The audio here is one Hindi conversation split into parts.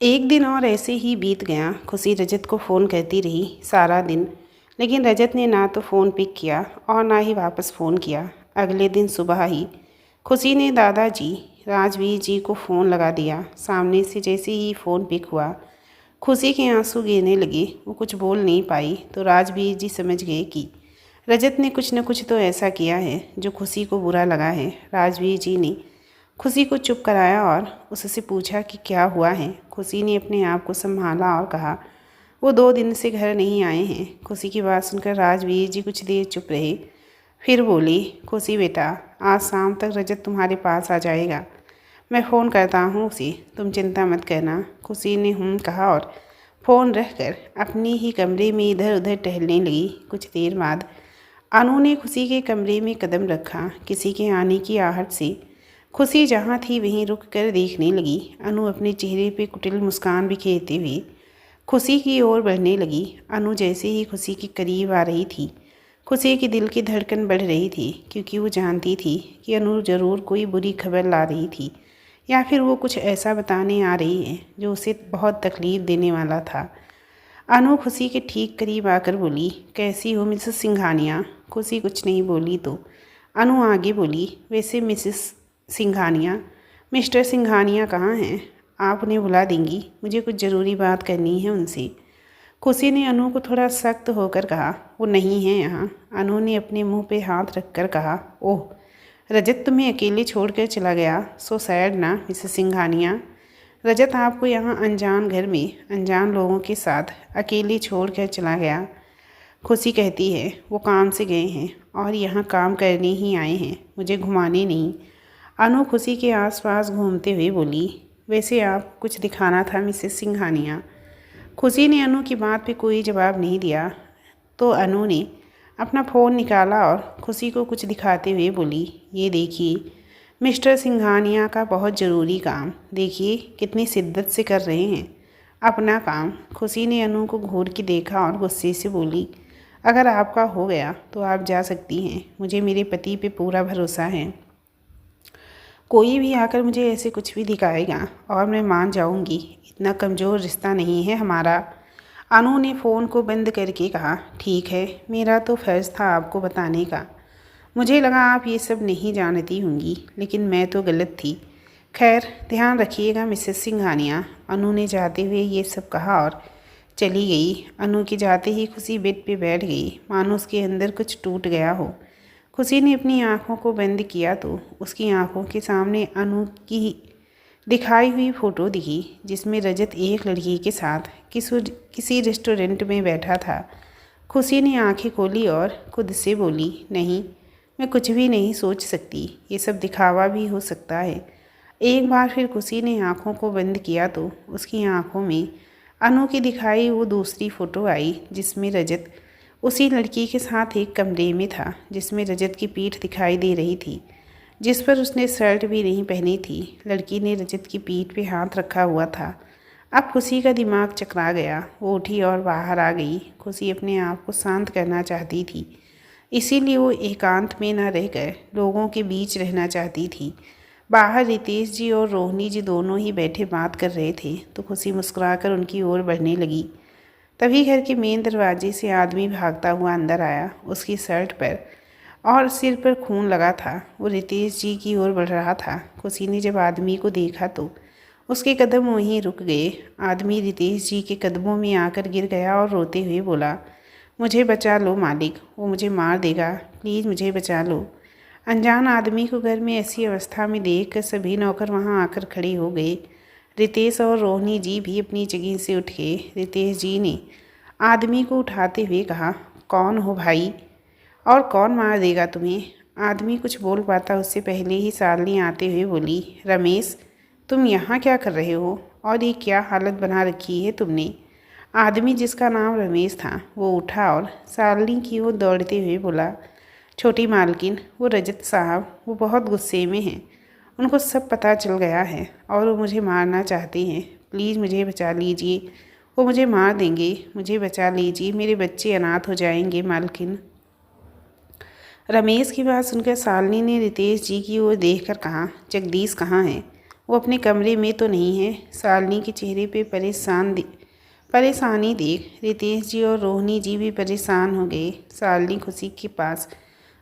एक दिन और ऐसे ही बीत गया। खुशी रजत को फ़ोन करती रही सारा दिन, लेकिन रजत ने ना तो फ़ोन पिक किया और ना ही वापस फ़ोन किया। अगले दिन सुबह ही खुशी ने दादाजी राजवीर जी को फ़ोन लगा दिया। सामने से जैसे ही फ़ोन पिक हुआ, खुशी के आंसू गिरने लगे। वो कुछ बोल नहीं पाई तो राजवीर जी समझ गए कि रजत ने कुछ न कुछ तो ऐसा किया है जो खुशी को बुरा लगा है। राजवीर जी ने खुशी को चुप कराया और उससे पूछा कि क्या हुआ है। खुशी ने अपने आप को संभाला और कहा, वो 2 दिन से घर नहीं आए हैं। खुशी की बात सुनकर राजवीर जी कुछ देर चुप रहे, फिर बोली, खुशी बेटा, आज शाम तक रजत तुम्हारे पास आ जाएगा। मैं फ़ोन करता हूँ उसे, तुम चिंता मत करना। खुशी ने कहा और फ़ोन रखकर अपने ही कमरे में इधर उधर टहलने लगी। कुछ देर बाद अनु ने खुशी के कमरे में कदम रखा। किसी के आने की आहट से खुशी जहाँ थी वहीं रुक कर देखने लगी। अनु अपने चेहरे पे कुटिल मुस्कान बिखेरते हुए खुशी की ओर बढ़ने लगी। अनु जैसे ही खुशी के करीब आ रही थी, खुशी के दिल की धड़कन बढ़ रही थी, क्योंकि वो जानती थी कि अनु ज़रूर कोई बुरी खबर ला रही थी, या फिर वो कुछ ऐसा बताने आ रही है जो उसे बहुत तकलीफ़ देने वाला था। अनु खुशी के ठीक करीब आकर बोली, कैसी हो मिसेस सिंघानिया। खुशी कुछ नहीं बोली तो अनु आगे बोली, वैसे मिसेस सिंघानिया, मिस्टर सिंघानिया कहाँ हैं? आप उन्हें बुला देंगी, मुझे कुछ ज़रूरी बात करनी है उनसे। खुशी ने अनु को थोड़ा सख्त होकर कहा, वो नहीं है यहाँ। अनु ने अपने मुंह पे हाथ रखकर कहा, ओह, रजत तुम्हें अकेले छोड़कर चला गया। सो सैड ना मिसेस सिंघानिया। रजत आपको यहाँ अनजान घर में अनजान लोगों के साथ अकेले छोड़कर चला गया। खुशी कहती है वो काम से गए हैं और यहाँ काम करने ही आए हैं, मुझे घुमाने नहीं। अनु खुशी के आसपास घूमते हुए बोली, वैसे आप कुछ दिखाना था मिसेस सिंघानिया। खुशी ने अनु की बात पे कोई जवाब नहीं दिया तो अनु ने अपना फ़ोन निकाला और खुशी को कुछ दिखाते हुए बोली, ये देखिए मिस्टर सिंघानिया का बहुत ज़रूरी काम, देखिए कितनी शिद्दत से कर रहे हैं अपना काम। खुशी ने अनु को घूर के देखा और गुस्से से बोली, अगर आपका हो गया तो आप जा सकती हैं, मुझे मेरे पति पे पूरा भरोसा है। कोई भी आकर मुझे ऐसे कुछ भी दिखाएगा और मैं मान जाऊंगी, इतना कमज़ोर रिश्ता नहीं है हमारा। अनु ने फ़ोन को बंद करके कहा, ठीक है, मेरा तो फ़र्ज़ था आपको बताने का। मुझे लगा आप ये सब नहीं जानती होंगी, लेकिन मैं तो गलत थी। खैर, ध्यान रखिएगा मिसेस सिंघानिया। अनु ने जाते हुए ये सब कहा और चली गई। अनु के जाते ही खुशी बेड पे बैठ गई, मानो उसके अंदर कुछ टूट गया हो। खुशी ने अपनी आंखों को बंद किया तो उसकी आंखों के सामने अनु की दिखाई हुई फ़ोटो दिखी, जिसमें रजत एक लड़की के साथ किसी रेस्टोरेंट में बैठा था। खुशी ने आंखें खोली और खुद से बोली, नहीं, मैं कुछ भी नहीं सोच सकती, ये सब दिखावा भी हो सकता है। एक बार फिर खुशी ने आंखों को बंद किया तो उसकी आंखों में अनु की दिखाई वो दूसरी फ़ोटो आई, जिसमें रजत उसी लड़की के साथ एक कमरे में था, जिसमें रजत की पीठ दिखाई दे रही थी, जिस पर उसने शर्ट भी नहीं पहनी थी। लड़की ने रजत की पीठ पे हाथ रखा हुआ था। अब खुशी का दिमाग चकरा गया। वो उठी और बाहर आ गई। खुशी अपने आप को शांत करना चाहती थी, इसीलिए वो एकांत में न रहकर लोगों के बीच रहना चाहती थी। बाहर रितेश जी और रोहिणी जी दोनों ही बैठे बात कर रहे थे तो खुशी मुस्कुराकर उनकी ओर बढ़ने लगी। तभी घर के मेन दरवाजे से आदमी भागता हुआ अंदर आया। उसकी शर्ट पर और सिर पर खून लगा था। वो रितेश जी की ओर बढ़ रहा था। खुशी ने जब आदमी को देखा तो उसके कदम वहीं रुक गए। आदमी रितेश जी के कदमों में आकर गिर गया और रोते हुए बोला, मुझे बचा लो मालिक, वो मुझे मार देगा, प्लीज़ मुझे बचा लो। अनजान आदमी को घर में ऐसी अवस्था में देखकर सभी नौकर वहां आकर खड़े हो गए। रितेश और रोहिणी जी भी अपनी जगह से उठ गए। रितेश जी ने आदमी को उठाते हुए कहा, कौन हो भाई और कौन मार देगा तुम्हें? आदमी कुछ बोल पाता उससे पहले ही शालिनी आते हुए बोली, रमेश, तुम यहाँ क्या कर रहे हो और ये क्या हालत बना रखी है तुमने? आदमी जिसका नाम रमेश था वो उठा और शालिनी की ओर दौड़ते हुए बोला, छोटी मालकिन, वो रजत साहब, वो बहुत गुस्से में हैं, उनको सब पता चल गया है और वो मुझे मारना चाहते हैं, प्लीज़ मुझे बचा लीजिए, वो मुझे मार देंगे, मुझे बचा लीजिए, मेरे बच्चे अनाथ हो जाएंगे मालकिन। रमेश की बात सुनकर शालिनी ने रितेश जी की ओर देखकर कहा, जगदीश कहाँ है? वो अपने कमरे में तो नहीं है। शालिनी के चेहरे पे परेशानी देख रितेश जी और रोहिणी जी भी परेशान हो गए। शालिनी खुशी के पास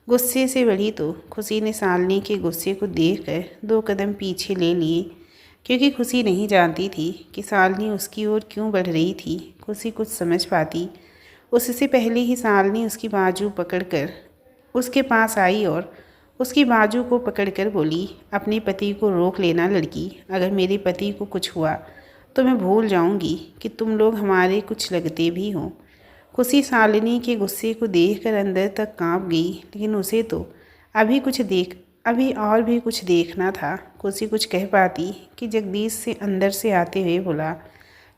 गुस्से से बढ़ी तो खुशी ने शालिनी के गुस्से को देखकर 2 कदम पीछे ले लिए, क्योंकि खुशी नहीं जानती थी कि शालिनी उसकी ओर क्यों बढ़ रही थी। खुशी कुछ समझ पाती उससे पहले ही शालिनी उसकी बाजू पकड़कर उसके पास आई और उसकी बाजू को पकड़कर बोली, अपने पति को रोक लेना लड़की। अगर मेरे पति को कुछ हुआ तो मैं भूल जाऊंगी कि तुम लोग हमारे कुछ लगते भी हो। खुशी शालिनी के गुस्से को देखकर अंदर तक कांप गई, लेकिन उसे तो अभी और भी कुछ देखना था। खुशी कुछ कह पाती कि जगदीश से अंदर से आते हुए बोला,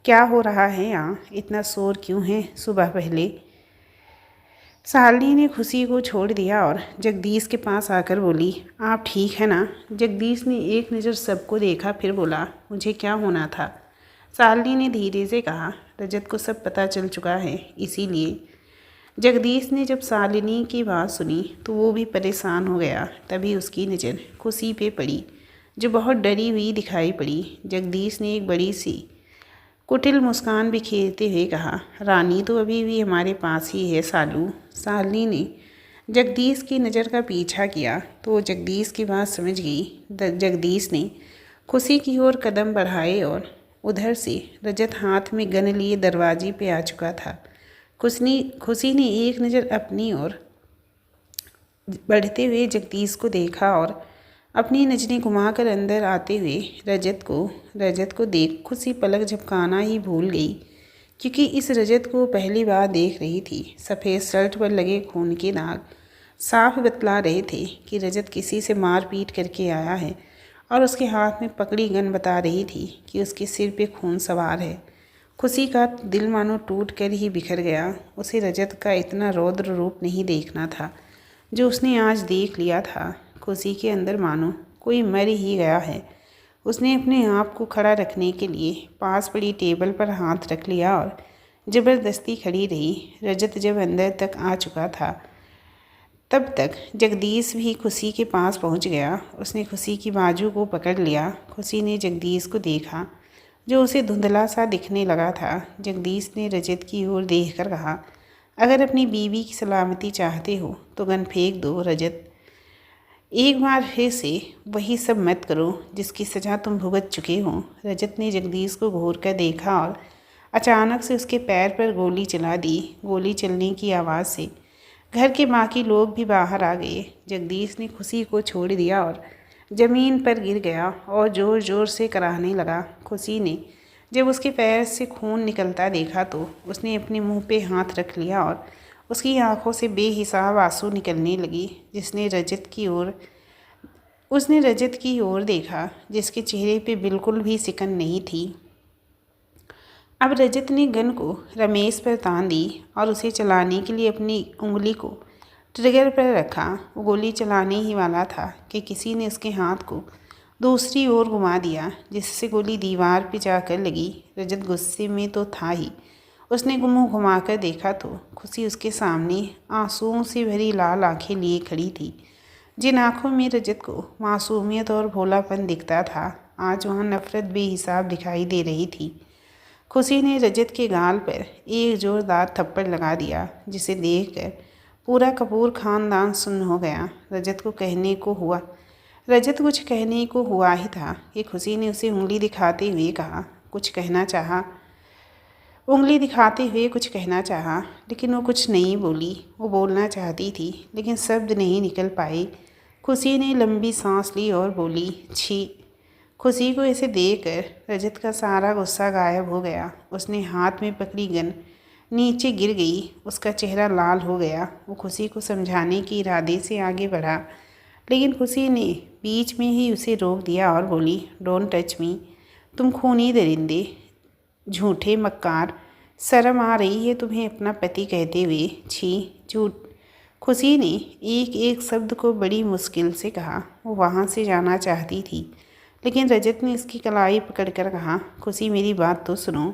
क्या हो रहा है यहाँ? इतना शोर क्यों है सुबह पहले? शालिनी ने खुशी को छोड़ दिया और जगदीश के पास आकर बोली, आप ठीक है ना? जगदीश ने एक नज़र सबको देखा, फिर बोला, मुझे क्या होना था? शालिनी ने धीरे से कहा, रजत को सब पता चल चुका है, इसीलिए। जगदीश ने जब शालिनी की बात सुनी तो वो भी परेशान हो गया। तभी उसकी नज़र खुशी पे पड़ी, जो बहुत डरी हुई दिखाई पड़ी। जगदीश ने एक बड़ी सी कुटिल मुस्कान बिखेरते हुए कहा, रानी तो अभी भी हमारे पास ही है सालू। शालिनी ने जगदीश की नज़र का पीछा किया तो वो जगदीश की बात समझ गई। जगदीश ने खुशी की ओर कदम बढ़ाए और उधर से रजत हाथ में गन लिए दरवाजे पे आ चुका था। खुशी ने एक नज़र अपनी ओर बढ़ते हुए जगदीश को देखा और अपनी नज़रें घुमाकर अंदर आते हुए रजत को देख खुशी पलक झपकाना ही भूल गई, क्योंकि इस रजत को पहली बार देख रही थी। सफ़ेद शर्ट पर लगे खून के दाग साफ बतला रहे थे कि रजत किसी से मारपीट करके आया है, और उसके हाथ में पकड़ी गन बता रही थी कि उसके सिर पे खून सवार है। खुशी का दिल मानो टूट कर ही बिखर गया। उसे रजत का इतना रौद्र रूप नहीं देखना था जो उसने आज देख लिया था। खुशी के अंदर मानो कोई मर ही गया है। उसने अपने आप को खड़ा रखने के लिए पास पड़ी टेबल पर हाथ रख लिया और ज़बरदस्ती खड़ी रही। रजत जब अंदर तक आ चुका था तब तक जगदीश भी खुशी के पास पहुंच गया। उसने खुशी की बाजू को पकड़ लिया। खुशी ने जगदीश को देखा, जो उसे धुंधला सा दिखने लगा था। जगदीश ने रजत की ओर देखकर कहा, अगर अपनी बीवी की सलामती चाहते हो तो गन फेंक दो रजत। एक बार फिर से वही सब मत करो जिसकी सज़ा तुम भुगत चुके हो। रजत ने जगदीश को घूर कर देखा और अचानक से उसके पैर पर गोली चला दी। गोली चलने की आवाज़ से घर के बाकी लोग भी बाहर आ गए। जगदीश ने खुशी को छोड़ दिया और ज़मीन पर गिर गया और ज़ोर ज़ोर से कराहने लगा। खुशी ने जब उसके पैर से खून निकलता देखा तो उसने अपने मुंह पे हाथ रख लिया और उसकी आंखों से बेहिसाब आंसू निकलने लगी। उसने रजत की ओर देखा, जिसके चेहरे पे बिल्कुल भी सिकन नहीं थी। अब रजत ने गन को रमेश पर तान दी और उसे चलाने के लिए अपनी उंगली को ट्रिगर पर रखा। वो गोली चलाने ही वाला था कि किसी ने उसके हाथ को दूसरी ओर घुमा दिया, जिससे गोली दीवार पर जाकर लगी। रजत गुस्से में तो था ही। उसने मुंह घुमाकर देखा तो खुशी उसके सामने आंसुओं से भरी लाल आंखें लिए खड़ी थी। जिन आंखों में रजत को मासूमियत और भोलापन दिखता था, आज वहाँ नफरत बेहिसाब दिखाई दे रही थी। खुशी ने रजत के गाल पर एक जोरदार थप्पड़ लगा दिया, जिसे देखकर पूरा कपूर खानदान सुन्न हो गया। रजत कुछ कहने को हुआ ही था कि खुशी ने उसे उंगली दिखाते हुए कुछ कहना चाहा, लेकिन वो कुछ नहीं बोली। वो बोलना चाहती थी लेकिन शब्द नहीं निकल पाए। खुशी ने लंबी सांस ली और बोली, छी। खुशी को इसे देखकर रजत का सारा गुस्सा गायब हो गया। उसने हाथ में पकड़ी गन नीचे गिर गई। उसका चेहरा लाल हो गया। वो खुशी को समझाने के इरादे से आगे बढ़ा, लेकिन खुशी ने बीच में ही उसे रोक दिया और बोली, डोंट टच मी। तुम खूनी दरिंदे, झूठे मक्कार, शर्म आ रही है तुम्हें अपना पति कहते हुए? छी, झूठ। खुशी ने एक एक शब्द को बड़ी मुश्किल से कहा। वो वहाँ से जाना चाहती थी, लेकिन रजत ने उसकी कलाई पकड़कर कहा, खुशी मेरी बात तो सुनो।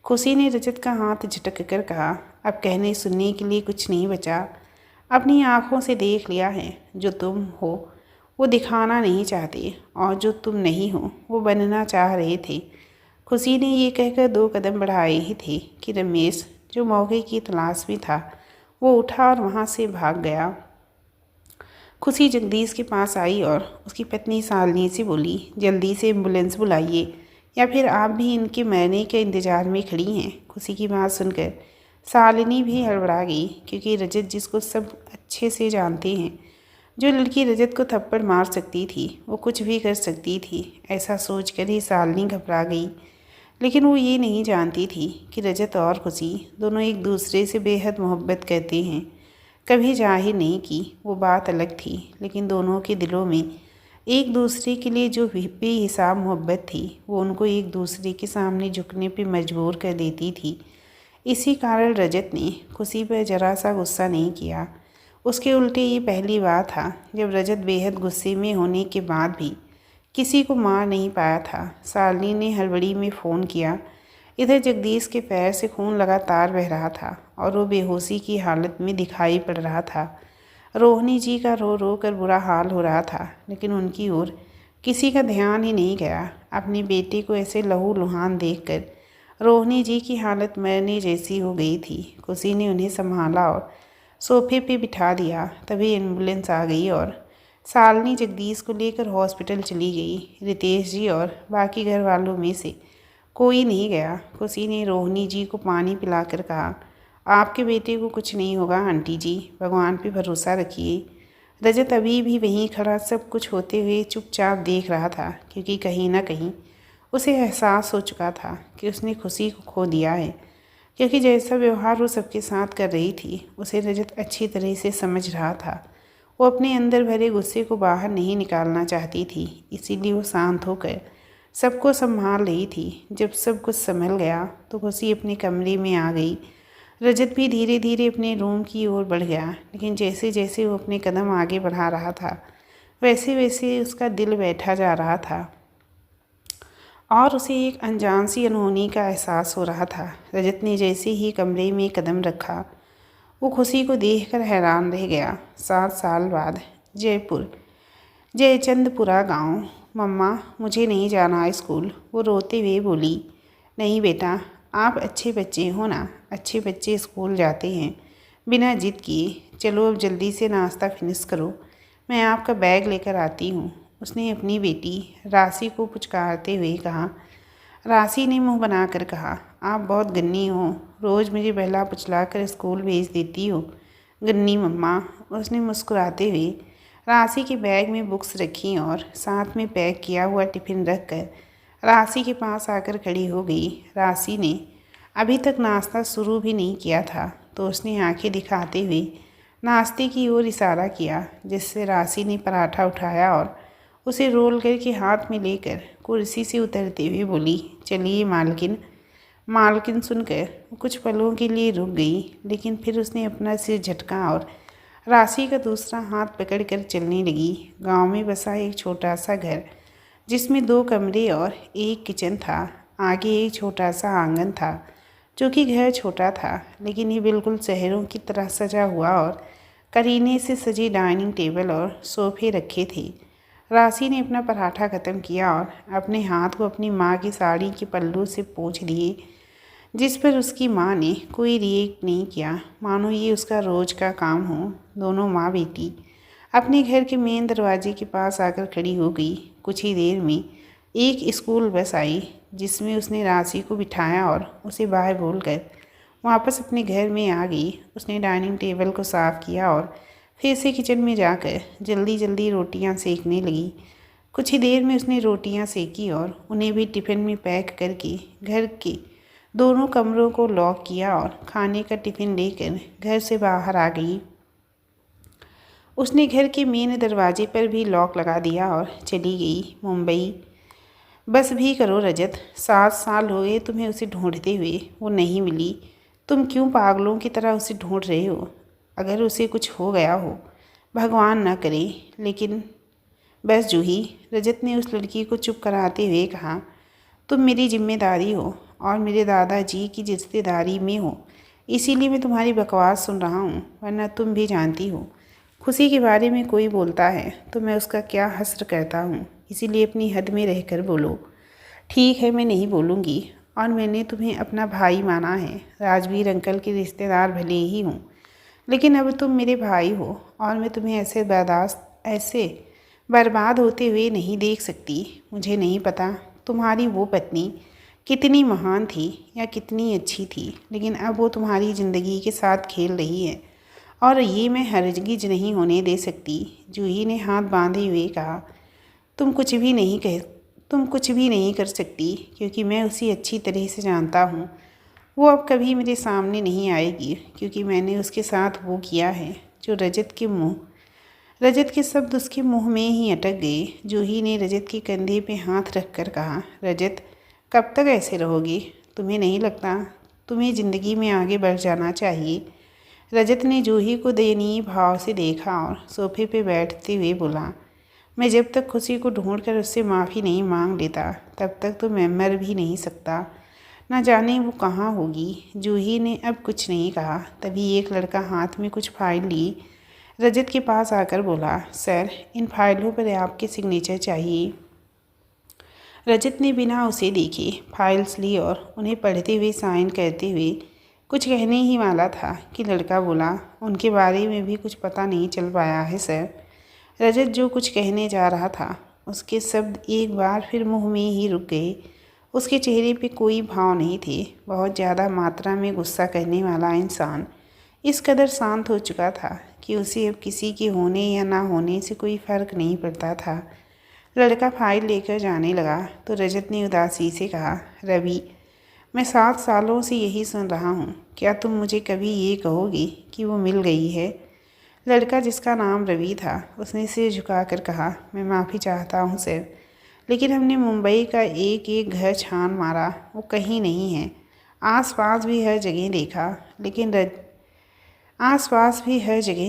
खुशी ने रजत का हाथ झटक कर कहा, अब कहने सुनने के लिए कुछ नहीं बचा। अपनी आँखों से देख लिया है, जो तुम हो वो दिखाना नहीं चाहते और जो तुम नहीं हो वो बनना चाह रहे थे। खुशी ने ये कहकर 2 कदम बढ़ाए ही थे कि रमेश, जो मौके की तलाश में था, वो उठा और वहाँ से भाग गया। खुशी जगदीश के पास आई और उसकी पत्नी शालिनी से बोली, जल्दी से एम्बुलेंस बुलाइए या फिर आप भी इनके मरने के इंतज़ार में खड़ी हैं। खुशी की बात सुनकर शालिनी भी हड़बड़ा गई, क्योंकि रजत, जिसको सब अच्छे से जानते हैं, जो लड़की रजत को थप्पड़ मार सकती थी वो कुछ भी कर सकती थी, ऐसा सोचकर ही शालिनी घबरा गई। लेकिन वो ये नहीं जानती थी कि रजत और खुशी दोनों एक दूसरे से बेहद मोहब्बत करते हैं। कभी जाहिर नहीं की, वो बात अलग थी, लेकिन दोनों के दिलों में एक दूसरे के लिए जो बेहिसाब मोहब्बत थी वो उनको एक दूसरे के सामने झुकने पे मजबूर कर देती थी। इसी कारण रजत ने खुशी पर जरा सा गुस्सा नहीं किया। उसके उल्टे ये पहली बार था जब रजत बेहद गुस्से में होने के बाद भी किसी को मार नहीं पाया था। शालिनी ने हड़बड़ी में फ़ोन किया। इधर जगदीश के पैर से खून लगातार बह रहा था और वो बेहोशी की हालत में दिखाई पड़ रहा था। रोहिणी जी का रो रो कर बुरा हाल हो रहा था, लेकिन उनकी ओर किसी का ध्यान ही नहीं गया। अपने बेटे को ऐसे लहूलुहान देखकर रोहिणी जी की हालत मरने जैसी हो गई थी। खुशी ने उन्हें संभाला और सोफे पे बिठा दिया। तभी एम्बुलेंस आ गई और शालिनी जगदीश को लेकर हॉस्पिटल चली गई। रितेश जी और बाकी घर वालों में से कोई नहीं गया। खुशी ने रोहिणी जी को पानी पिलाकर कहा, आपके बेटे को कुछ नहीं होगा आंटी जी, भगवान पे भरोसा रखिए। रजत अभी भी वहीं खड़ा सब कुछ होते हुए चुपचाप देख रहा था, क्योंकि कहीं ना कहीं उसे एहसास हो चुका था कि उसने खुशी को खो दिया है। क्योंकि जैसा व्यवहार वो सबके साथ कर रही थी उसे रजत अच्छी तरह से समझ रहा था। वो अपने अंदर भरे गुस्से को बाहर नहीं निकालना चाहती थी, इसीलिए वो शांत होकर सबको संभाल रही थी। जब सब कुछ संभल गया तो खुशी अपने कमरे में आ गई। रजत भी धीरे धीरे अपने रूम की ओर बढ़ गया, लेकिन जैसे जैसे वो अपने कदम आगे बढ़ा रहा था वैसे वैसे उसका दिल बैठा जा रहा था और उसे एक अनजान सी अनहोनी का एहसास हो रहा था। रजत ने जैसे ही कमरे में कदम रखा वो खुशी को देखकर हैरान रह गया। 7 साल बाद जयपुर, जयचंदपुरा गांव। मम्मा, मुझे नहीं जाना स्कूल, वो रोते हुए बोली। नहीं बेटा, आप अच्छे बच्चे हो ना, अच्छे बच्चे स्कूल जाते हैं बिना जिद किए। चलो अब जल्दी से नाश्ता फिनिश करो, मैं आपका बैग लेकर आती हूँ, उसने अपनी बेटी राशि को पुचकारते हुए कहा। राशि ने मुंह बनाकर कहा, आप बहुत गन्नी हो, रोज़ मुझे बहला पुचला कर स्कूल भेज देती हो। गन्नी मम्मा, उसने मुस्कुराते हुए राशि के बैग में बुक्स रखी और साथ में पैक किया हुआ टिफ़िन रखकर राशि के पास आकर खड़ी हो गई। राशि ने अभी तक नाश्ता शुरू भी नहीं किया था तो उसने आंखें दिखाते हुए नाश्ते की ओर इशारा किया, जिससे राशि ने पराठा उठाया और उसे रोल करके हाथ में लेकर कुर्सी से उतरते हुए बोली, चलिए मालकिन। मालकिन सुनकर कुछ पलों के लिए रुक गई, लेकिन फिर उसने अपना सिर झटका और राशि का दूसरा हाथ पकड़कर चलने लगी। गांव में बसा एक छोटा सा घर जिसमें 2 कमरे और एक किचन था। आगे एक छोटा सा आंगन था, जो कि घर छोटा था लेकिन ये बिल्कुल शहरों की तरह सजा हुआ और करीने से सजी डाइनिंग टेबल और सोफे रखे थे। राशि ने अपना पराठा ख़त्म किया और अपने हाथ को अपनी माँ की साड़ी के पल्लू से पोंछ दिए, जिस पर उसकी माँ ने कोई रिएक्ट नहीं किया, मानो ये उसका रोज़ का काम हो। दोनों माँ बेटी अपने घर के मेन दरवाजे के पास आकर खड़ी हो गई। कुछ ही देर में एक स्कूल बस आई, जिसमें उसने राशि को बिठाया और उसे बाहर बोलकर वापस अपने घर में आ गई। उसने डाइनिंग टेबल को साफ़ किया और फिर से किचन में जाकर जल्दी जल्दी रोटियां सेकने लगी। कुछ ही देर में उसने रोटियां सेकी और उन्हें भी टिफ़िन में पैक करके घर के दोनों कमरों को लॉक किया और खाने का टिफ़िन लेकर घर से बाहर आ गई। उसने घर के मेन दरवाजे पर भी लॉक लगा दिया और चली गई मुंबई। बस भी करो रजत, 7 साल हो गए तुम्हें उसे ढूंढते हुए, वो नहीं मिली। तुम क्यों पागलों की तरह उसे ढूंढ रहे हो? अगर उसे कुछ हो गया हो, भगवान ना करे, लेकिन बस जूही, रजत ने उस लड़की को चुप कराते हुए कहा, तुम मेरी जिम्मेदारी हो और मेरे दादाजी की रिश्तेदारी में हो, इसीलिए मैं तुम्हारी बकवास सुन रहा हूँ, वरना तुम भी जानती हो खुशी के बारे में कोई बोलता है तो मैं उसका क्या हस्र करता हूँ, इसीलिए अपनी हद में रहकर बोलो। ठीक है, मैं नहीं बोलूँगी। और मैंने तुम्हें अपना भाई माना है, राजवीर अंकल के रिश्तेदार भले ही हूँ, लेकिन अब तुम मेरे भाई हो और मैं तुम्हें ऐसे बर्बाद होते हुए नहीं देख सकती। मुझे नहीं पता तुम्हारी वो पत्नी कितनी महान थी या कितनी अच्छी थी, लेकिन अब वो तुम्हारी ज़िंदगी के साथ खेल रही है और ये मैं हरगिज नहीं होने दे सकती। जूही ने हाथ बांधे हुए कहा, तुम कुछ भी नहीं कर सकती, क्योंकि मैं उसे अच्छी तरह से जानता हूँ। वो अब कभी मेरे सामने नहीं आएगी, क्योंकि मैंने उसके साथ वो किया है जो रजत के शब्द उसके मुंह में ही अटक गए। जूही ने रजत के कंधे पे हाथ रख कर कहा, रजत, कब तक ऐसे रहोगे? तुम्हें नहीं लगता तुम्हें ज़िंदगी में आगे बढ़ जाना चाहिए? रजत ने जूही को दयनीय भाव से देखा और सोफे पे बैठते हुए बोला, मैं जब तक खुशी को ढूंढ कर उससे माफ़ी नहीं मांग लेता तब तक तो मैं मर भी नहीं सकता। न जाने वो कहाँ होगी। जूही ने अब कुछ नहीं कहा। तभी एक लड़का हाथ में कुछ फाइल लिए रजत के पास आकर बोला, सर, इन फाइलों पर आपके सिग्नेचर चाहिए। रजत ने बिना उसे देखे फाइल्स ली और उन्हें पढ़ते हुए साइन करते हुए कुछ कहने ही वाला था कि लड़का बोला, उनके बारे में भी कुछ पता नहीं चल पाया है सर। रजत जो कुछ कहने जा रहा था उसके शब्द एक बार फिर मुंह में ही रुक गए। उसके चेहरे पे कोई भाव नहीं थे। बहुत ज़्यादा मात्रा में गुस्सा करने वाला इंसान इस कदर शांत हो चुका था कि उसे अब किसी के होने या ना होने से कोई फ़र्क नहीं पड़ता था। लड़का फाइल लेकर जाने लगा तो रजत ने उदासी से कहा, रवि, मैं 7 सालों से यही सुन रहा हूँ। क्या तुम मुझे कभी ये कहोगे कि वो मिल गई है? लड़का, जिसका नाम रवि था, उसने सिर झुकाकर कहा, मैं माफ़ी चाहता हूँ सर, लेकिन हमने मुंबई का एक एक घर छान मारा, वो कहीं नहीं है। आसपास भी हर जगह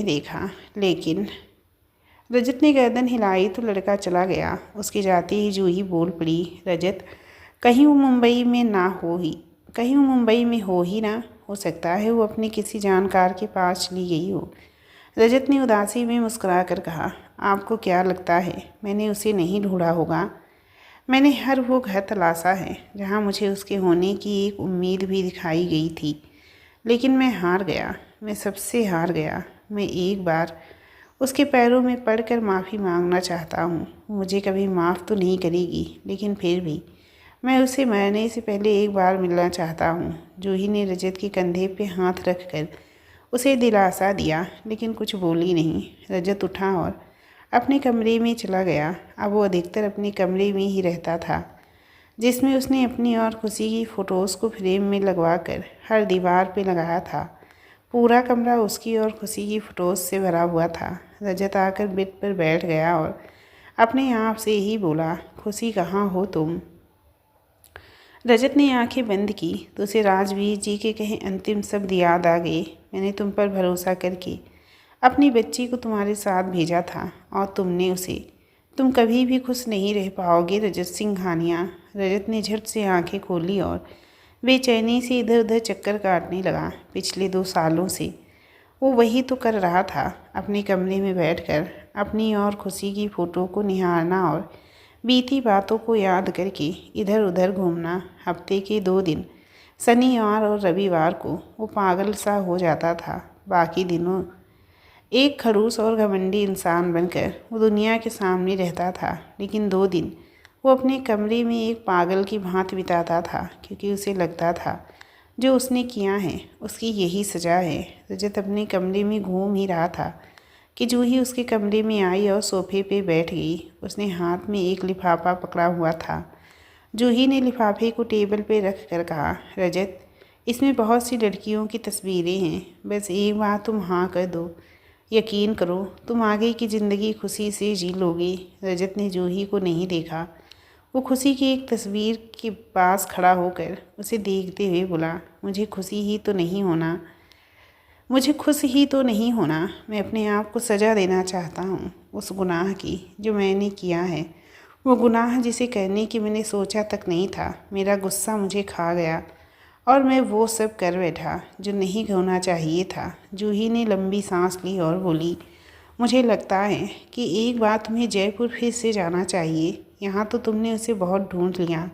देखा, लेकिन रजत ने गर्दन हिलाई तो लड़का चला गया। उसके जाते ही जूही बोल पड़ी, रजत, कहीं वो मुंबई में हो ही ना। हो सकता है वो अपने किसी जानकार के पास चली गई हो। रजत ने उदासी में मुस्कुरा कर कहा, आपको क्या लगता है मैंने उसे नहीं ढूंढा होगा? मैंने हर वो घर तलाशा है जहाँ मुझे उसके होने की एक उम्मीद भी दिखाई गई थी, लेकिन मैं सबसे हार गया। मैं एक बार उसके पैरों में पड़कर माफ़ी मांगना चाहता हूँ। मुझे कभी माफ़ तो नहीं करेगी, लेकिन फिर भी मैं उसे मरने से पहले एक बार मिलना चाहता हूँ। जूही ने रजत के कंधे पे हाथ रखकर उसे दिलासा दिया, लेकिन कुछ बोली नहीं। रजत उठा और अपने कमरे में चला गया। अब वो अधिकतर अपने कमरे में ही रहता था, जिसमें उसने अपनी और खुशी की फ़ोटोज़ को फ्रेम में लगवा कर हर दीवार पे लगाया था। पूरा कमरा उसकी और खुशी की फ़ोटोज़ से भरा हुआ था। रजत आकर बेड पर बैठ गया और अपने आप से ही बोला, खुशी, कहाँ हो तुम? रजत ने आंखें बंद की तो उसे राजवीर जी के कहे अंतिम शब्द याद आ गए। मैंने तुम पर भरोसा करके अपनी बच्ची को तुम्हारे साथ भेजा था और तुम कभी भी खुश नहीं रह पाओगे रजत सिंघानिया। रजत ने झट से आंखें खोली और बेचैनी से इधर उधर चक्कर काटने लगा। पिछले 2 सालों से वो वही तो कर रहा था, अपने कमरे में बैठकर अपनी और खुशी की फ़ोटो को निहारना और बीती बातों को याद करके इधर उधर घूमना। हफ्ते के 2 दिन, शनिवार और रविवार को, वो पागल सा हो जाता था। बाकी दिनों एक खड़ूस और घमंडी इंसान बनकर वो दुनिया के सामने रहता था, लेकिन 2 दिन वो अपने कमरे में एक पागल की भांति बिताता था, क्योंकि उसे लगता था जो उसने किया है उसकी यही सज़ा है। रजत अपने कमरे में घूम ही रहा था कि जूही उसके कमरे में आई और सोफे पे बैठ गई। उसने हाथ में एक लिफाफा पकड़ा हुआ था। जूही ने लिफाफे को टेबल पे रख कर कहा, रजत, इसमें बहुत सी लड़कियों की तस्वीरें हैं, बस एक बार तुम हाँ कर दो, यकीन करो तुम आगे की ज़िंदगी खुशी से जी लोगे। रजत ने जूही को नहीं देखा। वो खुशी की एक तस्वीर के पास खड़ा होकर उसे देखते हुए बोला, मुझे खुश ही तो नहीं होना। मैं अपने आप को सज़ा देना चाहता हूँ उस गुनाह की जो मैंने किया है, वो गुनाह जिसे करने की मैंने सोचा तक नहीं था। मेरा गुस्सा मुझे खा गया और मैं वो सब कर बैठा जो नहीं होना चाहिए था। जूही ने लंबी सांस ली और बोली, मुझे लगता है कि एक बार तुम्हें जयपुर फिर से जाना चाहिए। यहाँ तो तुमने उसे बहुत ढूंढ लिया।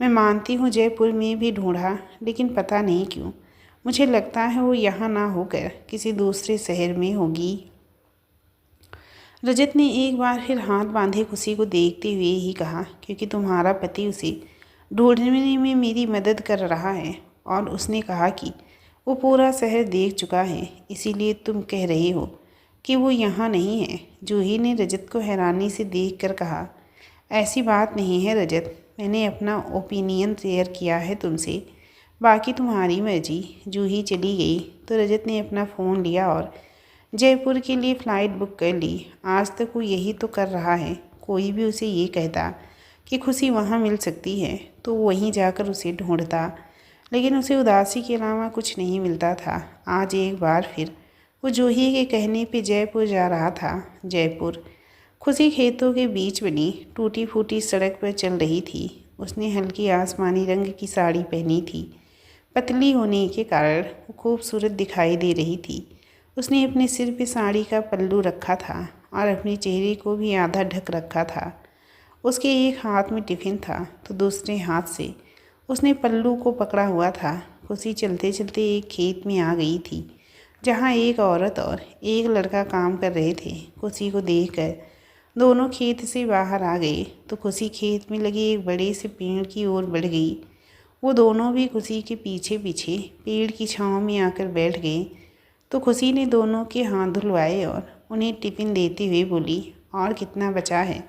मैं मानती हूँ जयपुर में भी ढूंढा, लेकिन पता नहीं क्यों मुझे लगता है वो यहाँ ना होकर किसी दूसरे शहर में होगी। रजत ने एक बार फिर हाथ बांधे खुशी को देखते हुए ही कहा, क्योंकि तुम्हारा पति उसे ढूंढने में मेरी मदद कर रहा है और उसने कहा कि वो पूरा शहर देख चुका है, इसीलिए तुम कह रहे हो कि वो यहाँ नहीं है। जूही ने रजत को हैरानी से देखकर कहा, ऐसी बात नहीं है रजत, मैंने अपना ओपिनियन शेयर किया है तुमसे, बाकी तुम्हारी मर्जी। जूही चली गई तो रजत ने अपना फ़ोन लिया और जयपुर के लिए फ़्लाइट बुक कर ली। आज तक वो यही तो कर रहा है। कोई भी उसे ये कहता कि खुशी वहाँ मिल सकती है तो वहीं जाकर उसे ढूंढता, लेकिन उसे उदासी के अलावा कुछ नहीं मिलता था। आज एक बार फिर वो जूही के कहने पे जयपुर जा रहा था। जयपुर। खुशी खेतों के बीच बनी टूटी फूटी सड़क पर चल रही थी। उसने हल्की आसमानी रंग की साड़ी पहनी थी। पतली होने के कारण वो खूबसूरत दिखाई दे रही थी। उसने अपने सिर पे साड़ी का पल्लू रखा था और अपने चेहरे को भी आधा ढक रखा था। उसके एक हाथ में टिफ़िन था तो दूसरे हाथ से उसने पल्लू को पकड़ा हुआ था। खुशी चलते चलते एक खेत में आ गई थी जहाँ एक औरत और एक लड़का काम कर रहे थे। खुशी को देखकर दोनों खेत से बाहर आ गए तो खुशी खेत में लगे एक बड़े से पेड़ की ओर बढ़ गई। वो दोनों भी खुशी के पीछे पीछे पेड़ की छाँव में आकर बैठ गए तो खुशी ने दोनों के हाथ धुलवाए और उन्हें टिफ़िन देते हुए बोली, और कितना बचा है?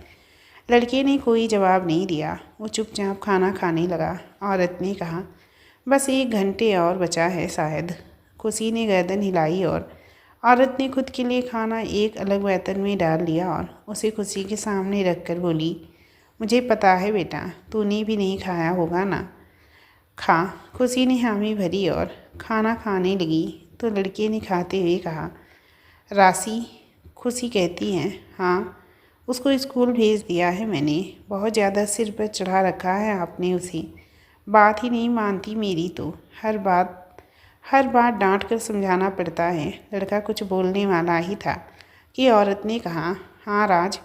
लड़के ने कोई जवाब नहीं दिया। वो चुपचाप खाना खाने लगा। औरत ने कहा, बस 1 घंटे और बचा है शायद। खुशी ने गर्दन हिलाई और औरत ने खुद के लिए खाना एक अलग बर्तन में डाल लिया और उसे खुशी के सामने रख कर बोली, मुझे पता है बेटा, तूने भी नहीं खाया होगा ना, खा। खुशी ने हामी भरी और खाना खाने लगी तो लड़के ने खाते हुए कहा, राशि? खुशी कहती है, हाँ, उसको स्कूल भेज दिया है मैंने। बहुत ज़्यादा सिर पर चढ़ा रखा है आपने उसे, बात ही नहीं मानती मेरी तो। हर बात डांट कर समझाना पड़ता है। लड़का कुछ बोलने वाला ही था कि औरत ने कहा, हाँ राज,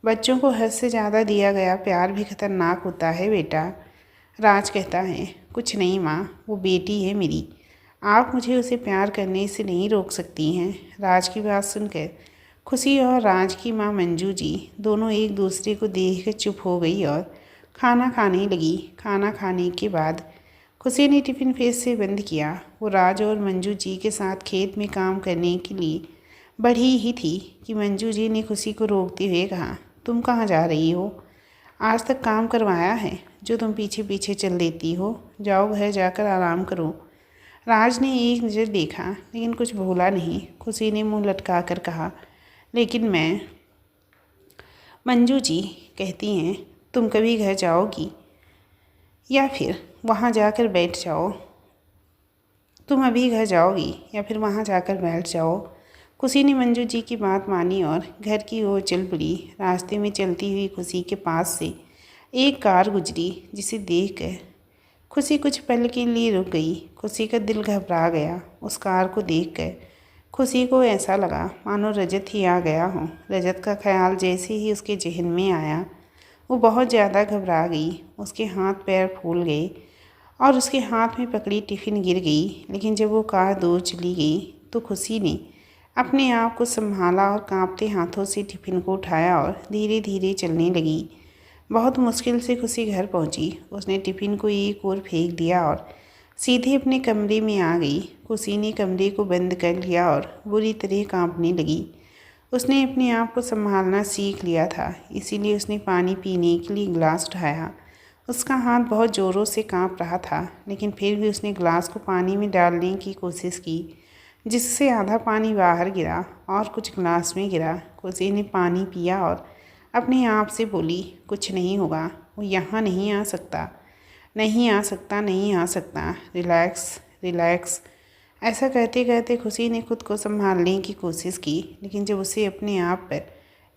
बच्चों को हद से ज़्यादा दिया गया प्यार भी खतरनाक होता है बेटा। राज कहता है, कुछ नहीं माँ, वो बेटी है मेरी, आप मुझे उसे प्यार करने से नहीं रोक सकती हैं। राज की बात सुनकर खुशी और राज की माँ मंजू जी दोनों एक दूसरे को देखकर चुप हो गई और खाना खाने लगी। खाना खाने के बाद खुशी ने टिफ़िन फिर से बंद किया। वो राज और मंजू जी के साथ खेत में काम करने के लिए बढ़ी ही थी कि मंजू जी ने खुशी को रोकते हुए कहा, तुम कहाँ जा रही हो? आज तक काम करवाया है जो तुम पीछे पीछे चल देती हो। जाओ घर जाकर आराम करो। राज ने एक नज़र देखा लेकिन कुछ बोला नहीं। खुशी ने मुंह लटका कर कहा, लेकिन मंजू जी कहती हैं तुम कभी घर जाओगी या फिर वहाँ जाकर बैठ जाओ। तुम अभी घर जाओगी या फिर वहाँ जाकर बैठ जाओ। खुशी ने मंजू जी की बात मानी और घर की ओर चल पड़ी। रास्ते में चलती हुई खुशी के पास से एक कार गुजरी जिसे देखकर खुशी कुछ पल के लिए रुक गई। खुशी का दिल घबरा गया। उस कार को देखकर खुशी को ऐसा लगा मानो रजत ही आ गया हो। रजत का ख्याल जैसे ही उसके जहन में आया वो बहुत ज़्यादा घबरा गई। उसके हाथ पैर फूल गए और उसके हाथ में पकड़ी टिफ़िन गिर गई। लेकिन जब वो कार दूर चली गई तो खुशी ने अपने आप को संभाला और कांपते हाथों से टिफ़िन को उठाया और धीरे धीरे चलने लगी। बहुत मुश्किल से खुशी घर पहुंची। उसने टिफ़िन को एक ओर फेंक दिया और सीधे अपने कमरे में आ गई। खुशी ने कमरे को बंद कर लिया और बुरी तरह कांपने लगी। उसने अपने आप को संभालना सीख लिया था, इसीलिए उसने पानी पीने के लिए गिलास उठाया। उसका हाथ बहुत ज़ोरों से कांप रहा था, लेकिन फिर भी उसने गिलास को पानी में डालने की कोशिश की, जिससे आधा पानी बाहर गिरा और कुछ गिलास में गिरा। खुशी ने पानी पिया और अपने आप से बोली, कुछ नहीं होगा, वो यहाँ नहीं आ सकता, नहीं आ सकता, नहीं आ सकता, रिलैक्स रिलैक्स। ऐसा कहते कहते खुशी ने खुद को संभालने की कोशिश की, लेकिन जब उसे अपने आप पर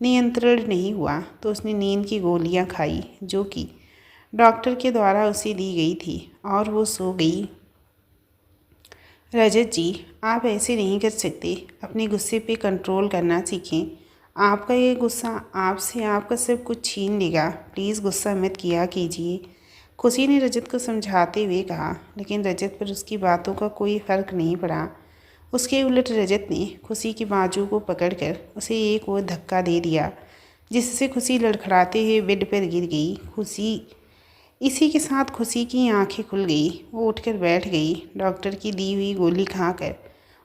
नियंत्रण नहीं हुआ तो उसने नींद की गोलियां खाई जो कि डॉक्टर के द्वारा उसे दी गई थी और वो सो गई। रजत जी, आप ऐसे नहीं कर सकते। अपने गुस्से पे कंट्रोल करना सीखें। आपका ये गुस्सा आपसे आपका सब कुछ छीन लेगा। प्लीज़ गुस्सा मत किया कीजिए। खुशी ने रजत को समझाते हुए कहा, लेकिन रजत पर उसकी बातों का कोई फ़र्क नहीं पड़ा। उसके उलट रजत ने खुशी के बाजू को पकड़कर उसे एक और धक्का दे दिया, जिससे खुशी लड़खड़ाते हुए बेड पर गिर गई। खुशी इसी के साथ खुशी की आंखें खुल गई। वो उठकर बैठ गई। डॉक्टर की दी हुई गोली खाकर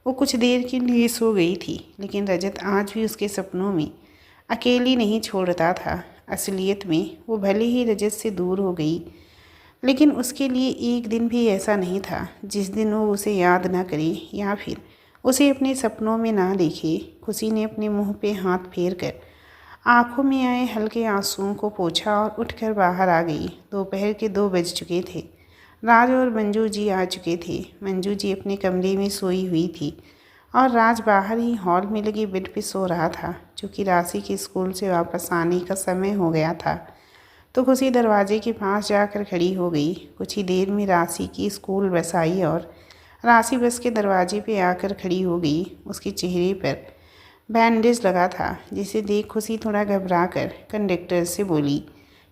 वो कुछ देर के लिए सो गई थी, लेकिन रजत आज भी उसके सपनों में अकेली नहीं छोड़ता था। असलियत में वो भले ही रजत से दूर हो गई, लेकिन उसके लिए एक दिन भी ऐसा नहीं था जिस दिन वो उसे याद ना करे या फिर उसे अपने सपनों में ना देखे। खुशी ने अपने मुंह पे हाथ फेर कर आंखों में आए हल्के आंसुओं को पोंछा और उठकर बाहर आ गई। दोपहर के 2 बज चुके थे। राज और मंजू जी आ चुके थे। मंजू जी अपने कमरे में सोई हुई थी और राज बाहर ही हॉल में लगे बेड पे सो रहा था। चूँकि राशि के स्कूल से वापस आने का समय हो गया था, तो खुशी दरवाजे के पास जाकर खड़ी हो गई। कुछ ही देर में राशि की स्कूल बस आई और राशि बस के दरवाजे पे आकर खड़ी हो गई। उसके चेहरे पर बैंडेज लगा था, जिसे देख खुशी थोड़ा घबरा कर कंडक्टर से बोली,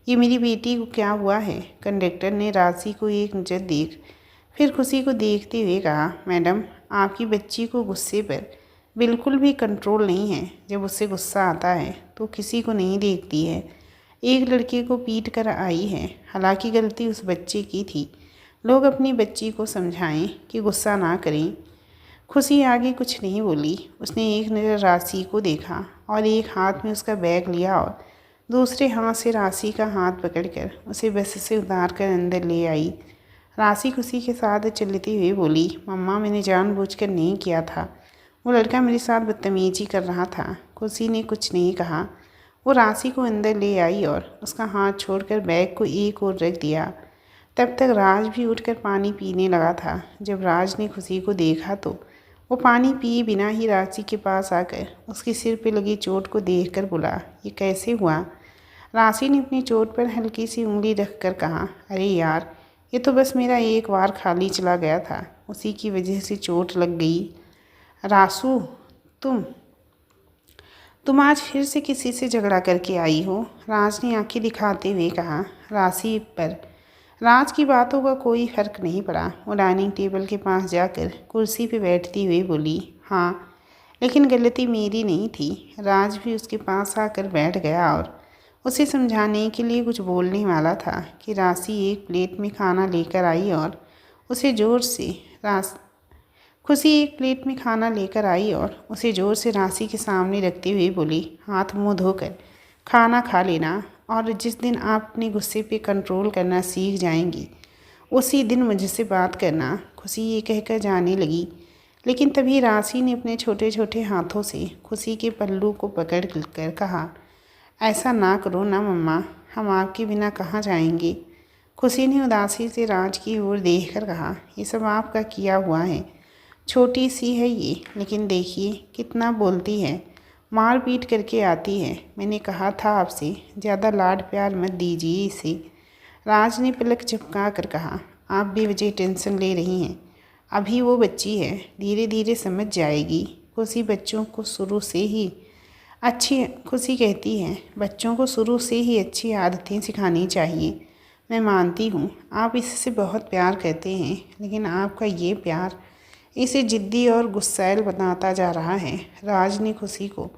ये मेरी बेटी को क्या हुआ है? कंडक्टर ने राशि को एक नज़र देख फिर खुशी को देखते हुए कहा, मैडम, आपकी बच्ची को गुस्से पर बिल्कुल भी कंट्रोल नहीं है। जब उससे गुस्सा आता है तो किसी को नहीं देखती है। एक लड़के को पीट कर आई है। हालांकि गलती उस बच्चे की थी। लोग अपनी बच्ची को समझाएं कि गुस्सा ना करें। खुशी आगे कुछ नहीं बोली। उसने एक नज़र राशि को देखा और एक हाथ में उसका बैग लिया और दूसरे हाथ से राशि का हाथ पकड़कर उसे बस से उतार कर अंदर ले आई। राशि खुशी के साथ चलती हुई बोली, मम्मा, मैंने जानबूझकर नहीं किया था। वो लड़का मेरे साथ बदतमीजी कर रहा था। खुशी ने कुछ नहीं कहा। वो राशि को अंदर ले आई और उसका हाथ छोड़कर बैग को एक ओर रख दिया। तब तक राज भी उठकर पानी पीने लगा था। जब राज ने खुशी को देखा तो वो पानी पिए बिना ही राशि के पास आकर उसके सिर पे लगी चोट को देखकर बोला, ये कैसे हुआ? राशि ने अपनी चोट पर हल्की सी उंगली रखकर कहा, अरे यार, ये तो बस मेरा एक बार खाली चला गया था, उसी की वजह से चोट लग गई। रासू, तुम आज फिर से किसी से झगड़ा करके आई हो? राज ने आंखें दिखाते हुए कहा। राशि पर राज की बातों का कोई फर्क नहीं पड़ा। वो डाइनिंग टेबल के पास जाकर कुर्सी पर बैठती हुई बोली, हाँ, लेकिन गलती मेरी नहीं थी। राज भी उसके पास आकर बैठ गया और उसे समझाने के लिए कुछ बोलने वाला था कि राशि एक प्लेट में खाना लेकर आई और उसे ज़ोर से खुशी एक प्लेट में खाना लेकर आई और उसे ज़ोर से राशि के सामने रखते हुए बोली, हाथ मुंह धोकर खाना खा लेना, और जिस दिन आप अपने गुस्से पे कंट्रोल करना सीख जाएंगी उसी दिन मुझसे बात करना। खुशी ये कहकर जाने लगी, लेकिन तभी राशि ने अपने छोटे छोटे हाथों से खुशी के पल्लू को पकड़ कर कहा, ऐसा ना करो ना मम्मा, हम आपके बिना कहाँ जाएंगे? खुशी ने उदासी से राज की ओर देखकर कहा, ये सब आपका किया हुआ है। छोटी सी है ये, लेकिन देखिए कितना बोलती है, मार पीट करके आती है। मैंने कहा था आपसे ज़्यादा लाड प्यार मत दीजिए इसे। राज ने पलक झपका कर कहा, आप भी वजह टेंशन ले रही हैं। अभी वो बच्ची है, धीरे धीरे समझ जाएगी। खुशी बच्चों को शुरू से ही खुशी कहती है, बच्चों को शुरू से ही अच्छी आदतें सिखानी चाहिए। मैं मानती हूँ आप इससे बहुत प्यार करते हैं, लेकिन आपका ये प्यार इसे ज़िद्दी और गुस्सैल बनाता जा रहा है। राज ने खुशी को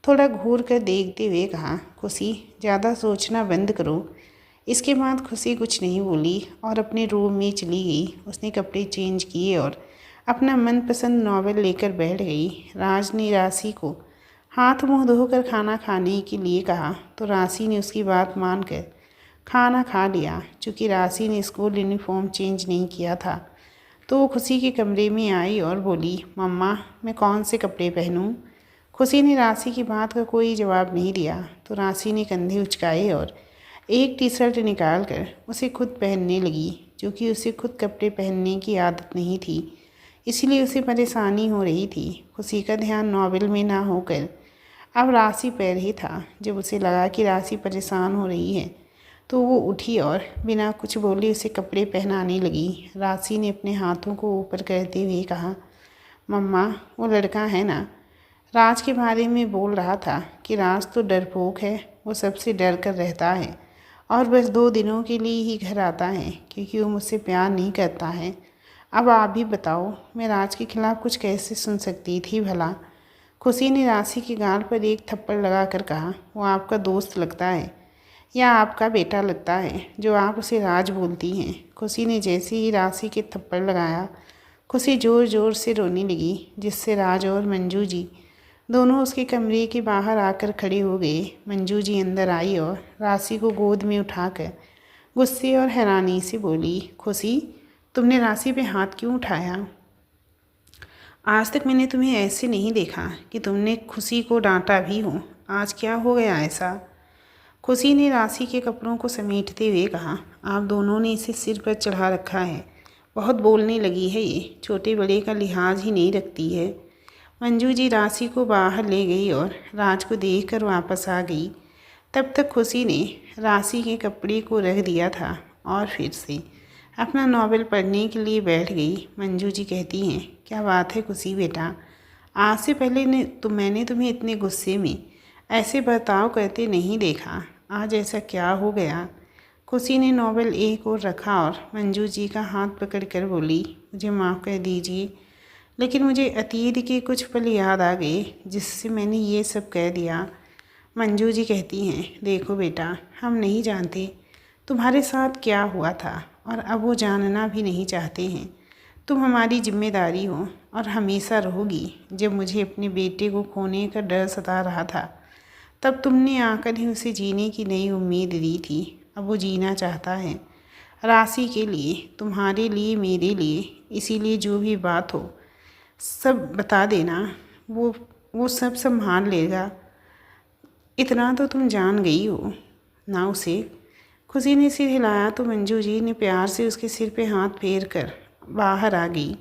थोड़ा घूर कर देखते हुए कहा, खुशी, ज़्यादा सोचना बंद करो। इसके बाद खुशी कुछ नहीं बोली और अपने रूम में चली गई। उसने कपड़े चेंज किए और अपना मनपसंद नॉवेल लेकर बैठ गई। राज ने राशि को हाथ मुंह धोकर खाना खाने के लिए कहा तो राशि ने उसकी बात मानकर खाना खा लिया। चूँकि राशि ने स्कूल यूनिफॉर्म चेंज नहीं किया था, तो वो खुशी के कमरे में आई और बोली, मम्मा, मैं कौन से कपड़े पहनूं? खुशी ने राशि की बात का कोई जवाब नहीं दिया, तो राशि ने कंधे उचकाए और एक टी शर्ट निकाल कर उसे खुद पहनने लगी। क्योंकि उसे खुद कपड़े पहनने की आदत नहीं थी, इसलिए उसे परेशानी हो रही थी। खुशी का ध्यान नॉवेल में ना होकर अब राशि पर ही था। जब उसे लगा कि राशि परेशान हो रही है, तो वो उठी और बिना कुछ बोले उसे कपड़े पहनाने लगी। राशि ने अपने हाथों को ऊपर करते हुए कहा, मम्मा वो लड़का है ना, राज के बारे में बोल रहा था कि राज तो डरपोक है, वो सबसे डर कर रहता है और बस 2 दिनों के लिए ही घर आता है क्योंकि वो मुझसे प्यार नहीं करता है। अब आप भी बताओ, मैं राज के खिलाफ़ कुछ कैसे सुन सकती थी भला। खुशी ने राशि के गाल पर एक थप्पड़ लगाकर कहा, वो आपका दोस्त लगता है या आपका बेटा लगता है जो आप उसे राज बोलती हैं। खुशी ने जैसे ही राशि के थप्पड़ लगाया, खुशी ज़ोर ज़ोर से रोने लगी, जिससे राज और मंजू जी दोनों उसके कमरे के बाहर आकर खड़े हो गए। मंजू जी अंदर आई और राशि को गोद में उठाकर गुस्से और हैरानी से बोली, खुशी तुमने राशि पे हाथ क्यों उठाया? आज तक मैंने तुम्हें ऐसे नहीं देखा कि तुमने खुशी को डांटा भी हो। आज क्या हो गया ऐसा? खुशी ने राशि के कपड़ों को समेटते हुए कहा, आप दोनों ने इसे सिर पर चढ़ा रखा है। बहुत बोलने लगी है ये, छोटे बड़े का लिहाज ही नहीं रखती है। मंजू जी राशि को बाहर ले गई और राज को देखकर वापस आ गई। तब तक खुशी ने राशि के कपड़े को रख दिया था और फिर से अपना नॉवेल पढ़ने के लिए बैठ गई। मंजू जी कहती हैं, क्या बात है खुशी बेटा, आज से पहले मैंने तुम्हें इतने गुस्से में ऐसे बर्ताव करते नहीं देखा। आज ऐसा क्या हो गया? खुशी ने नॉवेल एक ओर रखा और मंजू जी का हाथ पकड़कर बोली, मुझे माफ़ कर दीजिए, लेकिन मुझे अतीत के कुछ पल याद आ गए जिससे मैंने ये सब कह दिया। मंजू जी कहती हैं, देखो बेटा, हम नहीं जानते तुम्हारे साथ क्या हुआ था और अब वो जानना भी नहीं चाहते हैं। तुम हमारी जिम्मेदारी हो और हमेशा रहोगी। जब मुझे अपने बेटे को खोने का डर सता रहा था तब तुमने आकर ही उसे जीने की नई उम्मीद दी थी। अब वो जीना चाहता है, राशि के लिए, तुम्हारे लिए, मेरे लिए। इसीलिए जो भी बात हो सब बता देना, वो सब संभाल लेगा। इतना तो तुम जान गई हो ना उसे। खुशी ने सिर हिलाया तो मंजू जी ने प्यार से उसके सिर पे हाथ फेर कर बाहर आ गई।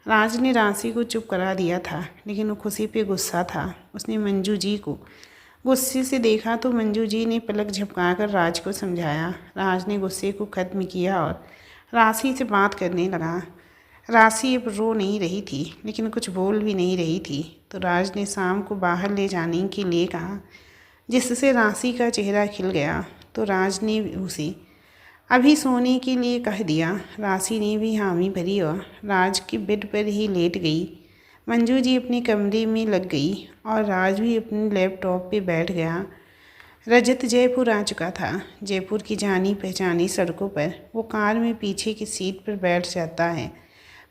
राज ने राशि को चुप करा दिया था, लेकिन वो खुशी पे गुस्सा था। उसने मंजू जी को गुस्से से देखा तो मंजू जी ने पलक झपकाकर राज को समझाया। राज ने गुस्से को ख़त्म किया और राशि से बात करने लगा। राशि अब रो नहीं रही थी, लेकिन कुछ बोल भी नहीं रही थी, तो राज ने शाम को बाहर ले जाने के लिए कहा, जिससे राशि का चेहरा खिल गया। तो राज ने उसे अभी सोने के लिए कह दिया। राशि ने भी हामी भरी और राज के बेड पर ही लेट गई। मंजू जी अपने कमरे में लग गई और राज भी अपने लैपटॉप पे बैठ गया। रजत जयपुर आ चुका था। जयपुर की जानी पहचानी सड़कों पर वो कार में पीछे की सीट पर बैठ जाता है।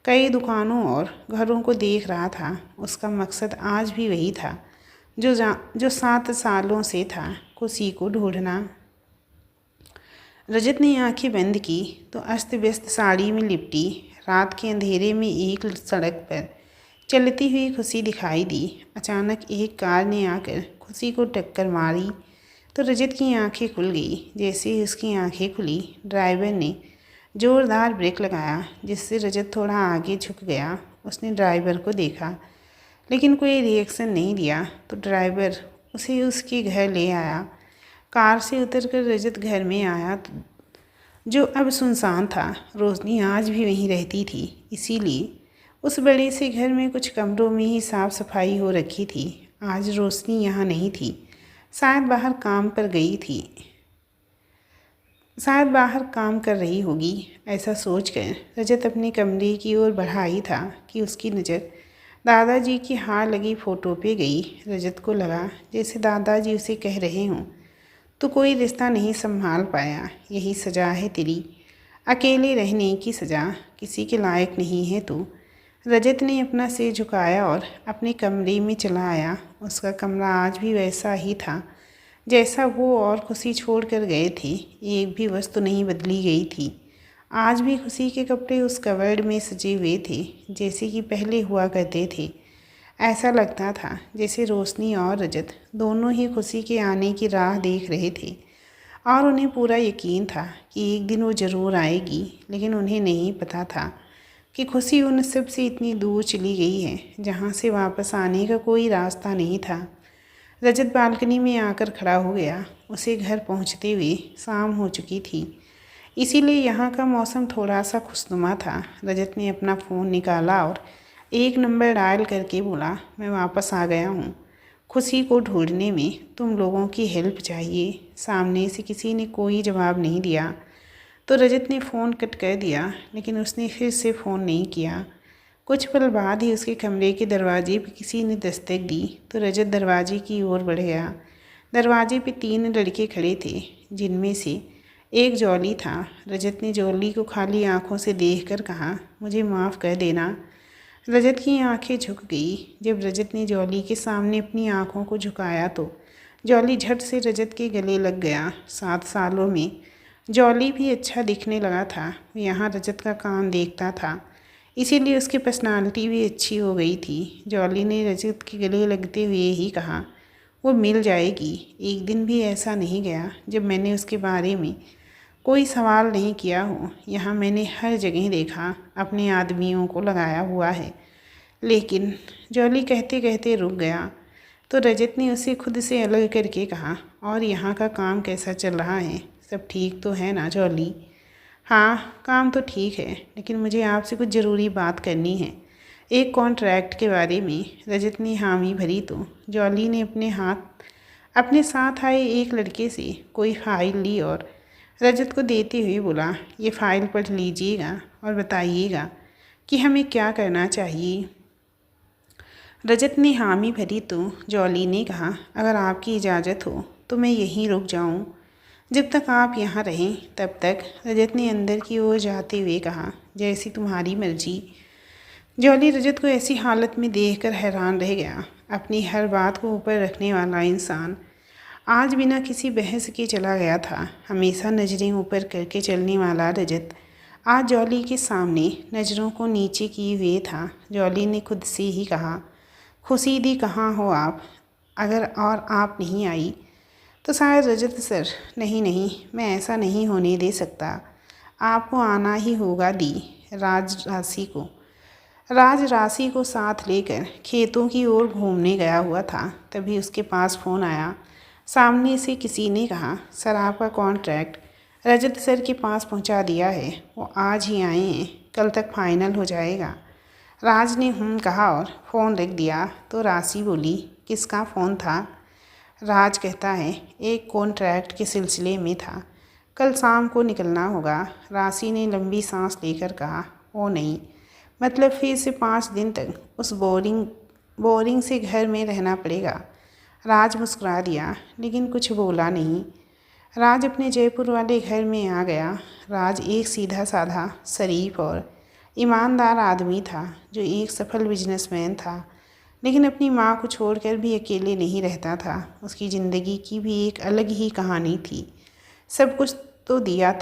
कई दुकानों और घरों को देख रहा था। उसका मकसद आज भी वही था जो 7 सालों से था, खुशी को ढूंढना। रजत ने आंखें बंद की तो अस्त व्यस्त साड़ी में लिपटी रात के अंधेरे में एक सड़क पर चलती हुई खुशी दिखाई दी। अचानक एक कार ने आकर खुशी को टक्कर मारी तो रजत की आंखें खुल गई। जैसे ही उसकी आंखें खुली, ड्राइवर ने ज़ोरदार ब्रेक लगाया, जिससे रजत थोड़ा आगे झुक गया। उसने ड्राइवर को देखा, लेकिन कोई रिएक्शन नहीं दिया, तो ड्राइवर उसे उसके घर ले आया। कार से उतरकर रजत घर में आया जो अब सुनसान था। रोशनी आज भी वहीं रहती थी, इसीलिए उस बड़े से घर में कुछ कमरों में ही साफ़ सफाई हो रखी थी। आज रोशनी यहाँ नहीं थी, शायद बाहर काम पर गई थी, शायद बाहर काम कर रही होगी। ऐसा सोचकर रजत अपने कमरे की ओर बढ़ा ही था कि उसकी नज़र दादाजी की हार लगी फ़ोटो पे गई। रजत को लगा जैसे दादाजी उसे कह रहे हों, तो कोई रिश्ता नहीं संभाल पाया, यही सज़ा है तेरी, अकेले रहने की सज़ा, किसी के लायक नहीं है तू। रजत ने अपना सिर झुकाया और अपने कमरे में चला आया। उसका कमरा आज भी वैसा ही था जैसा वो और खुशी छोड़ कर गए थे। एक भी वस्तु नहीं बदली गई थी। आज भी खुशी के कपड़े उस कबर्ड में सजे हुए थे, जैसे कि पहले हुआ करते थे। ऐसा लगता था जैसे रोशनी और रजत दोनों ही खुशी के आने की राह देख रहे थे और उन्हें पूरा यकीन था कि एक दिन वो ज़रूर आएगी, लेकिन उन्हें नहीं पता था कि खुशी उन सब से इतनी दूर चली गई है जहाँ से वापस आने का कोई रास्ता नहीं था। रजत बालकनी में आकर खड़ा हो गया। उसे घर पहुंचते हुए शाम हो चुकी थी, इसीलिए यहाँ का मौसम थोड़ा सा खुशनुमा था। रजत ने अपना फ़ोन निकाला और एक नंबर डायल करके बोला, मैं वापस आ गया हूँ। खुशी को ढूंढने में तुम लोगों की हेल्प चाहिए। सामने से किसी ने कोई जवाब नहीं दिया तो रजत ने फ़ोन कट कर दिया, लेकिन उसने फिर से फ़ोन नहीं किया। कुछ पल बाद ही उसके कमरे के दरवाजे पर किसी ने दस्तक दी तो रजत दरवाजे की ओर बढ़ गया। दरवाजे पे 3 लड़के खड़े थे, जिनमें से एक जॉली था। रजत ने जॉली को खाली आंखों से देखकर कहा, मुझे माफ़ कर देना। रजत की आंखें झुक गई। जब रजत ने जॉली के सामने अपनी आंखों को झुकाया तो जॉली झट से रजत के गले लग गया। 7 सालों में जॉली भी अच्छा दिखने लगा था। वो यहाँ रजत का काम देखता था, इसीलिए उसकी पर्सनालिटी भी अच्छी हो गई थी। जॉली ने रजत के गले लगते हुए ही कहा, वो मिल जाएगी। एक दिन भी ऐसा नहीं गया जब मैंने उसके बारे में कोई सवाल नहीं किया हो। यहाँ मैंने हर जगह देखा, अपने आदमियों को लगाया हुआ है। लेकिन जॉली कहते कहते रुक गया तो रजत ने उसे खुद से अलग करके कहा, और यहाँ का काम कैसा चल रहा है? सब ठीक तो है ना जॉली? हाँ, काम तो ठीक है, लेकिन मुझे आपसे कुछ ज़रूरी बात करनी है, एक कॉन्ट्रैक्ट के बारे में। रजत ने हामी भरी तो जॉली ने अपने साथ आए एक लड़के से कोई फाइल ली और रजत को देते हुए बोला, ये फ़ाइल पढ़ लीजिएगा और बताइएगा कि हमें क्या करना चाहिए। रजत ने हामी भरी तो जॉली ने कहा, अगर आपकी इजाज़त हो तो मैं यहीं रुक जाऊं। जब तक आप यहाँ रहें तब तक। रजत ने अंदर की ओर जाते हुए कहा, जैसी तुम्हारी मर्जी। जॉली रजत को ऐसी हालत में देखकर हैरान रह गया। अपनी हर बात को ऊपर रखने वाला इंसान आज बिना किसी बहस के चला गया था। हमेशा नज़रें ऊपर करके चलने वाला रजत आज जॉली के सामने नज़रों को नीचे किए हुए था। जॉली ने खुद से ही कहा, खुशी दी कहाँ हो आप? अगर और आप नहीं आई तो शायद रजत सर। नहीं नहीं, मैं ऐसा नहीं होने दे सकता। आपको आना ही होगा दी। राज राशि को साथ लेकर खेतों की ओर घूमने गया हुआ था। तभी उसके पास फ़ोन आया। सामने से किसी ने कहा, सर आपका कॉन्ट्रैक्ट रजत सर के पास पहुंचा दिया है। वो आज ही आए हैं, कल तक फाइनल हो जाएगा। राज ने कहा और फ़ोन रख दिया तो राशि बोली, किसका फ़ोन था? राज कहता है, एक कॉन्ट्रैक्ट के सिलसिले में था, कल शाम को निकलना होगा। राशि ने लंबी सांस लेकर कहा, ओ नहीं, मतलब फिर से 5 दिन तक उस बोरिंग से घर में रहना पड़ेगा। राज मुस्कुरा दिया, लेकिन कुछ बोला नहीं। राज अपने जयपुर वाले घर में आ गया। राज एक सीधा साधा, शरीफ और ईमानदार आदमी था, जो एक सफल बिजनेसमैन था, लेकिन अपनी माँ को छोड़कर भी अकेले नहीं रहता था। उसकी ज़िंदगी की भी एक अलग ही कहानी थी। सब कुछ खो दिया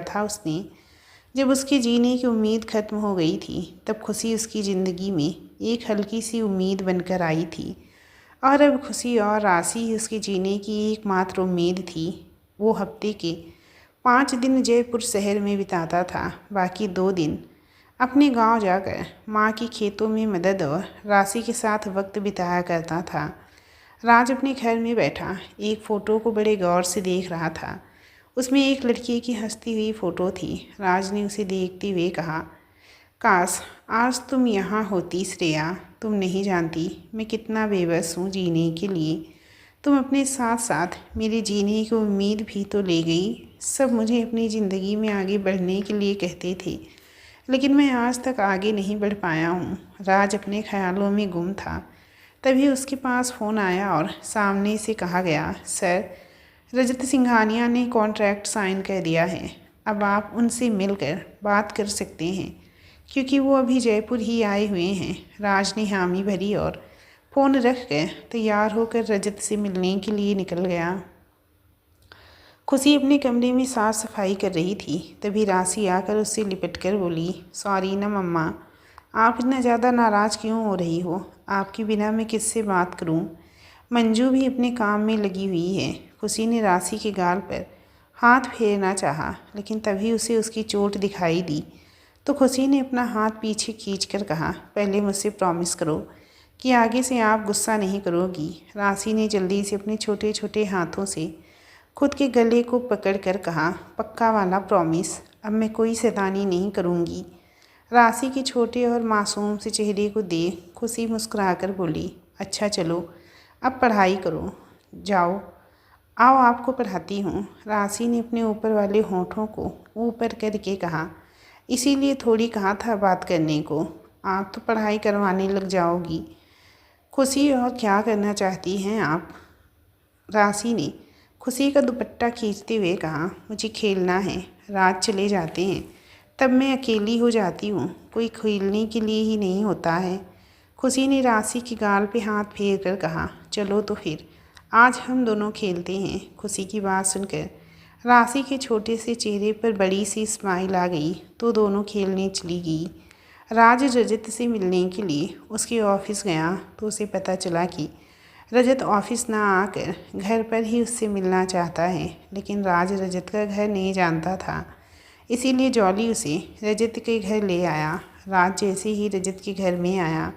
था उसने। जब उसकी जीने की उम्मीद ख़त्म हो गई थी, तब खुशी उसकी ज़िंदगी में एक हल्की सी उम्मीद बनकर आई थी। और अब खुशी और राशि ही उसके जीने की एकमात्र उम्मीद थी। वो हफ्ते के 5 दिन जयपुर शहर में बिताता था, बाकी 2 दिन अपने गांव जाकर माँ की खेतों में मदद और राशि के साथ वक्त बिताया करता था। राज अपने घर में बैठा एक फ़ोटो को बड़े गौर से देख रहा था। उसमें एक लड़की की हंसती हुई फ़ोटो थी। राज ने उसे देखते हुए कहा, काश आज तुम यहाँ होती श्रेया। तुम नहीं जानती मैं कितना बेबस हूँ जीने के लिए। तुम अपने साथ साथ मेरे जीने की उम्मीद भी तो ले गई। सब मुझे अपनी ज़िंदगी में आगे बढ़ने के लिए कहते थे, लेकिन मैं आज तक आगे नहीं बढ़ पाया हूँ। राज अपने ख्यालों में गुम था। तभी उसके पास फ़ोन आया और सामने से कहा गया, सर रजत सिंघानिया ने कॉन्ट्रैक्ट साइन कर दिया है। अब आप उनसे मिलकर बात कर सकते हैं, क्योंकि वो अभी जयपुर ही आए हुए हैं। राज ने हामी भरी और फ़ोन रख कर तैयार होकर रजत से मिलने के लिए निकल गया। खुशी अपने कमरे में साफ़ सफाई कर रही थी। तभी राशि आकर उससे लिपट कर बोली, सॉरी ना मम्मा, आप इतना ज़्यादा नाराज़ क्यों हो रही हो? आपके बिना मैं किससे बात करूं? मंजू भी अपने काम में लगी हुई है। खुशी ने राशि के गाल पर हाथ फेरना चाहा, लेकिन तभी उसे उसकी चोट दिखाई दी तो खुशी ने अपना हाथ पीछे खींचकर कहा, पहले मुझसे प्रॉमिस करो कि आगे से आप गुस्सा नहीं करोगी। राशि ने जल्दी से अपने छोटे छोटे हाथों से खुद के गले को पकड़कर कहा, पक्का वाला प्रॉमिस, अब मैं कोई शैतानी नहीं करूँगी। राशि के छोटे और मासूम से चेहरे को देख खुशी मुस्कुराकर बोली, अच्छा चलो अब पढ़ाई करो, जाओ, आओ आपको पढ़ाती हूँ। राशि ने अपने ऊपर वाले होठों को ऊपर करके कहा, इसीलिए थोड़ी कहा था बात करने को, आप तो पढ़ाई करवाने लग जाओगी। खुशी, और क्या करना चाहती हैं आप? राशि ने खुशी का दुपट्टा खींचते हुए कहा, मुझे खेलना है, रात चले जाते हैं तब मैं अकेली हो जाती हूँ, कोई खेलने के लिए ही नहीं होता है। खुशी ने राशि की गाल पे हाथ फेर कर कहा, चलो तो फिर आज हम दोनों खेलते हैं। खुशी की बात सुनकर राशि के छोटे से चेहरे पर बड़ी सी स्माइल आ गई तो दोनों खेलने चली गई। राज रजत से मिलने के लिए उसके ऑफिस गया तो उसे पता चला कि रजत ऑफिस ना आकर घर पर ही उससे मिलना चाहता है, लेकिन राज रजत का घर नहीं जानता था, इसीलिए जॉली उसे रजत के घर ले आया। राज जैसे ही रजत के घर में आया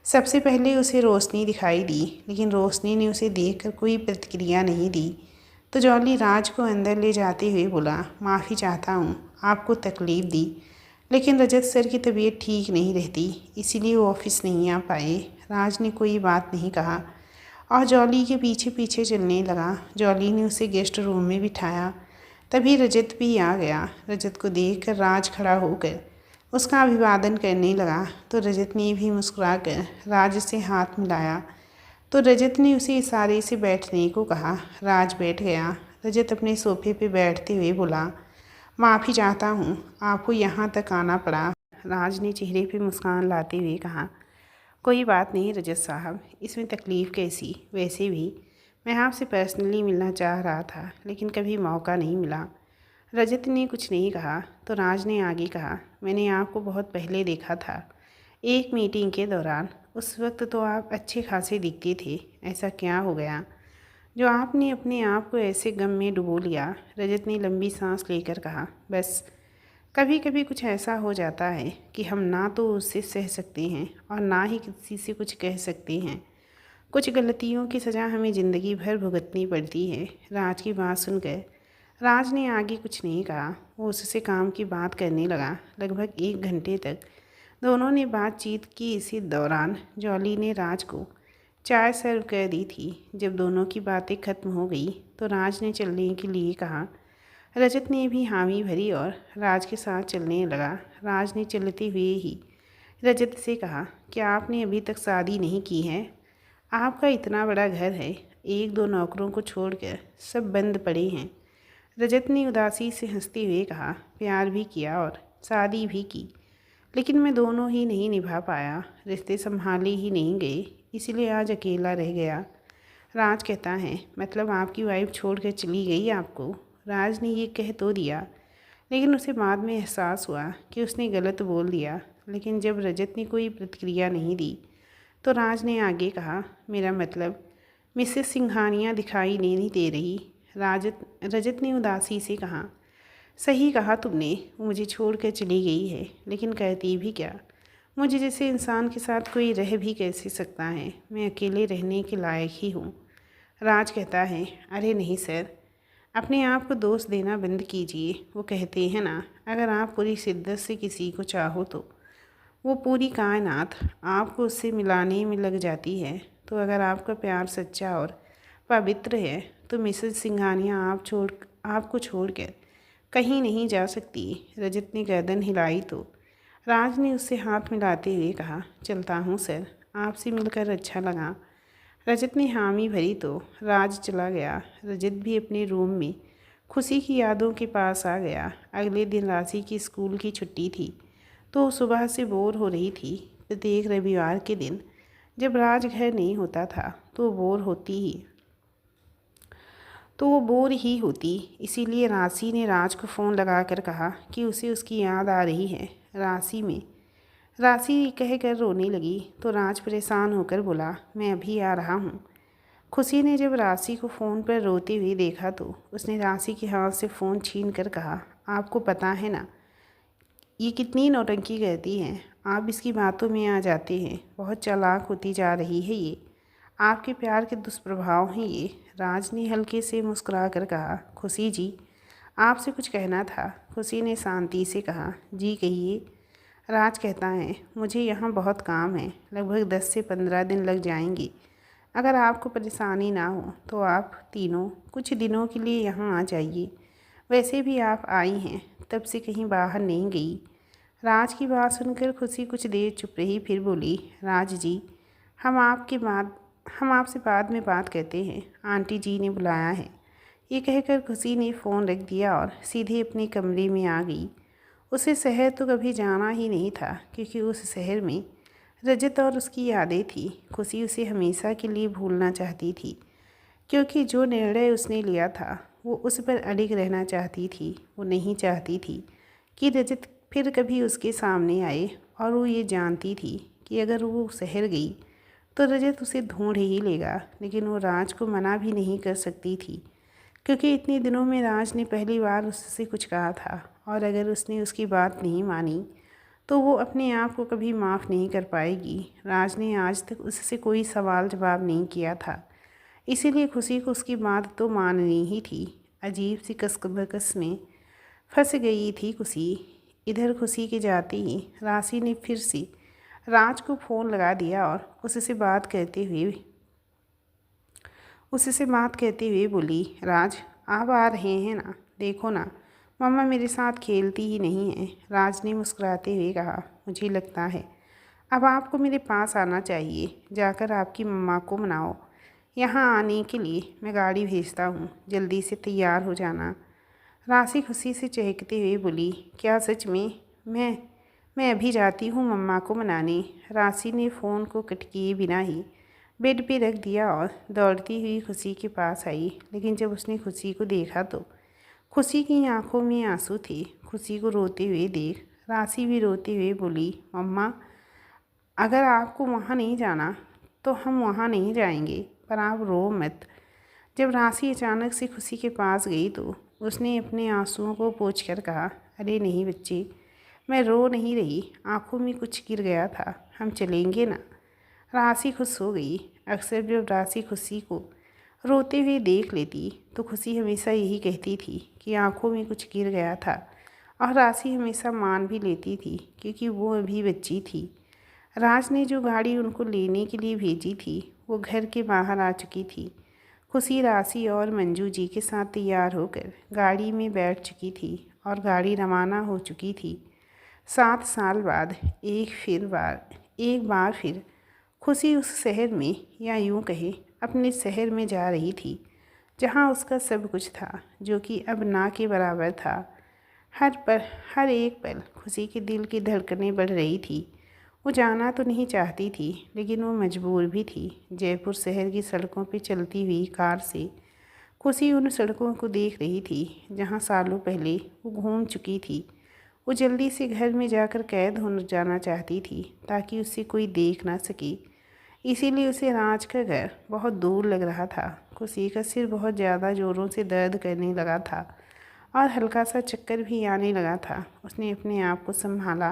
सबसे पहले उसे रोशनी दिखाई दी, लेकिन रोशनी ने उसे देखकर कोई प्रतिक्रिया नहीं दी। तो जॉली राज को अंदर ले जाते हुए बोला, माफ़ी चाहता हूँ आपको तकलीफ़ दी, लेकिन रजत सर की तबीयत ठीक नहीं रहती, इसीलिए वो ऑफिस नहीं आ पाए। राज ने कोई बात नहीं कहा और जॉली के पीछे पीछे चलने लगा। जॉली ने उसे गेस्ट रूम में बिठाया। तभी रजत भी आ गया। रजत को देखकर राज खड़ा होकर उसका अभिवादन करने लगा तो रजत ने भी मुस्कुराकर राज से हाथ मिलाया। तो रजत ने उसे इशारे से बैठने को कहा। राज बैठ गया। रजत अपने सोफे पे बैठते हुए बोला, माफ़ी चाहता हूँ आपको यहाँ तक आना पड़ा। राज ने चेहरे पे मुस्कान लाते हुए कहा, कोई बात नहीं रजत साहब, इसमें तकलीफ़ कैसी, वैसे भी मैं आपसे पर्सनली मिलना चाह रहा था लेकिन कभी मौका नहीं मिला। रजत ने कुछ नहीं कहा तो राज ने आगे कहा, मैंने आपको बहुत पहले देखा था, एक मीटिंग के दौरान, उस वक्त तो आप अच्छे खासे दिखते थे, ऐसा क्या हो गया जो आपने अपने आप को ऐसे गम में डुबो लिया? रजत ने लंबी सांस लेकर कहा, बस कभी कभी कुछ ऐसा हो जाता है कि हम ना तो उससे सह सकते हैं और ना ही किसी से कुछ कह सकते हैं। कुछ गलतियों की सज़ा हमें ज़िंदगी भर भुगतनी पड़ती है। राज की बात सुनकर राज ने आगे कुछ नहीं कहा। वो उससे काम की बात करने लगा। लगभग 1 घंटे तक दोनों ने बातचीत की। इसी दौरान जॉली ने राज को चाय सर्व कर दी थी। जब दोनों की बातें खत्म हो गई तो राज ने चलने के लिए कहा। रजत ने भी हामी भरी और राज के साथ चलने लगा। राज ने चलते हुए ही रजत से कहा, क्या आपने अभी तक शादी नहीं की है? आपका इतना बड़ा घर है, 1-2 नौकरों को छोड़कर सब बंद पड़े हैं। रजत ने उदासी से हंसते हुए कहा, प्यार भी किया और शादी भी की, लेकिन मैं दोनों ही नहीं निभा पाया, रिश्ते संभाले ही नहीं गए, इसलिए आज अकेला रह गया। राज कहता है, मतलब आपकी वाइफ छोड़कर चली गई आपको? राज ने ये कह तो दिया, लेकिन उसे बाद में एहसास हुआ कि उसने गलत बोल दिया। लेकिन जब रजत ने कोई प्रतिक्रिया नहीं दी तो राज ने आगे कहा, मेरा मतलब मिसेस सिंघानिया दिखाई नहीं दे रही। रजत ने उदासी से कहा, सही कहा तुमने, वो मुझे छोड़कर चली गई है, लेकिन कहती भी क्या, मुझे जैसे इंसान के साथ कोई रह भी कैसे सकता है, मैं अकेले रहने के लायक ही हूँ। राज कहता है, अरे नहीं सर, अपने आप को दोष देना बंद कीजिए। वो कहते हैं ना, अगर आप पूरी शिद्दत से किसी को चाहो तो वो पूरी कायनात आपको उससे मिलाने में लग जाती है। तो अगर आपका प्यार सच्चा और पवित्र है तो मिसेस सिंघानिया आपको छोड़कर कहीं नहीं जा सकती। रजत ने गर्दन हिलाई तो राज ने उससे हाथ मिलाते हुए कहा, चलता हूँ सर, आपसे मिलकर अच्छा लगा। रजत ने हामी भरी तो राज चला गया। रजत भी अपने रूम में खुशी की यादों के पास आ गया। अगले दिन राशि की स्कूल की छुट्टी थी तो सुबह से बोर हो रही थी। प्रत्येक रविवार के दिन जब राज घर नहीं होता था तो वो बोर ही होती। इसीलिए राशि ने राज को फ़ोन लगाकर कहा कि उसे उसकी याद आ रही है। राशि कहकर रोने लगी तो राज परेशान होकर बोला, मैं अभी आ रहा हूँ। खुशी ने जब राशि को फ़ोन पर रोते हुए देखा तो उसने राशि के हाथ से फ़ोन छीन कर कहा, आपको पता है ना ये कितनी नौटंकी करती हैं, आप इसकी बातों में आ जाते हैं। बहुत चालाक होती जा रही है ये। आपके प्यार के दुष्प्रभाव हैं ये। राज ने हल्के से मुस्कुरा कर कहा। खुशी जी, आपसे कुछ कहना था। खुशी ने शांति से कहा। जी कहिए। राज कहता है, मुझे यहाँ बहुत काम है, लगभग 10 से 15 दिन लग जाएंगे। अगर आपको परेशानी ना हो तो आप तीनों कुछ दिनों के लिए यहाँ आ जाइए। वैसे भी आप आई हैं, तब से कहीं बाहर नहीं गई। राज की बात सुनकर खुशी कुछ देर चुप रही, फिर बोली, राज जी, हम आपसे बाद में बात करते हैं, आंटी जी ने बुलाया है। ये कहकर खुशी ने फ़ोन रख दिया और सीधे अपने कमरे में आ गई। उसे शहर तो कभी जाना ही नहीं था, क्योंकि उस शहर में रजत और उसकी यादें थी। खुशी उसे हमेशा के लिए भूलना चाहती थी, क्योंकि जो निर्णय उसने लिया था वो उस पर अडिग रहना चाहती थी। वो नहीं चाहती थी कि रजत फिर कभी उसके सामने आए, और वो ये जानती थी कि अगर वो शहर गई तो रजत उसे ढूंढ ही लेगा। लेकिन वो राज को मना भी नहीं कर सकती थी, क्योंकि इतने दिनों में राज ने पहली बार उससे कुछ कहा था, और अगर उसने उसकी बात नहीं मानी तो वो अपने आप को कभी माफ़ नहीं कर पाएगी। राज ने आज तक उससे कोई सवाल जवाब नहीं किया था, इसीलिए खुशी को उसकी बात तो माननी ही थी। अजीब सी कसबकस में फंस गई थी खुशी। इधर खुशी के जाते ही राशि ने फिर से राज को फ़ोन लगा दिया और उससे बात करते हुए बोली, राज, आप आ रहे हैं ना? देखो ना, मम्मा मेरे साथ खेलती ही नहीं है। राज ने मुस्कुराते हुए कहा, मुझे लगता है अब आपको मेरे पास आना चाहिए। जाकर आपकी मम्मा को मनाओ। यहाँ आने के लिए मैं गाड़ी भेजता हूँ, जल्दी से तैयार हो जाना। राशि खुशी से चहकते हुए बोली, क्या सच में? मैं अभी जाती हूँ मम्मा को मनाने। राशि ने फ़ोन को कट किए बिना ही बेड पे रख दिया और दौड़ती हुई खुशी के पास आई। लेकिन जब उसने खुशी को देखा तो खुशी की आंखों में आंसू थे। खुशी को रोते हुए देख राशि भी रोते हुए बोली, मम्मा, अगर आपको वहाँ नहीं जाना तो हम वहाँ नहीं जाएंगे, पर आप रो मत। जब राशि अचानक से खुशी के पास गई तो उसने अपने आंसुओं को पोंछकर कहा, अरे नहीं बच्चे, मैं रो नहीं रही, आंखों में कुछ गिर गया था, हम चलेंगे ना। राशि खुश हो गई। अक्सर जब राशि खुशी को रोते हुए देख लेती तो खुशी हमेशा यही कहती थी कि आंखों में कुछ गिर गया था, और राशि हमेशा मान भी लेती थी, क्योंकि वो अभी बच्ची थी। राज ने जो गाड़ी उनको लेने के लिए भेजी थी वो घर के बाहर आ चुकी थी। खुशी राशि और मंजू जी के साथ तैयार होकर गाड़ी में बैठ चुकी थी और गाड़ी रवाना हो चुकी थी। 7 साल बाद एक बार फिर खुशी उस शहर में, या यूँ कहे अपने शहर में जा रही थी, जहाँ उसका सब कुछ था, जो कि अब ना के बराबर था। हर एक पल खुशी के दिल की धड़कनें बढ़ रही थी। वो जाना तो नहीं चाहती थी, लेकिन वो मजबूर भी थी। जयपुर शहर की सड़कों पर चलती हुई कार से खुशी उन सड़कों को देख रही थी जहाँ सालों पहले वो घूम चुकी थी। वो जल्दी से घर में जाकर कैद हो जाना चाहती थी, ताकि उससे कोई देख ना सके। इसीलिए उसे राज का घर बहुत दूर लग रहा था। खुशी का सिर बहुत ज़्यादा ज़ोरों से दर्द करने लगा था और हल्का सा चक्कर भी आने लगा था। उसने अपने आप को संभाला,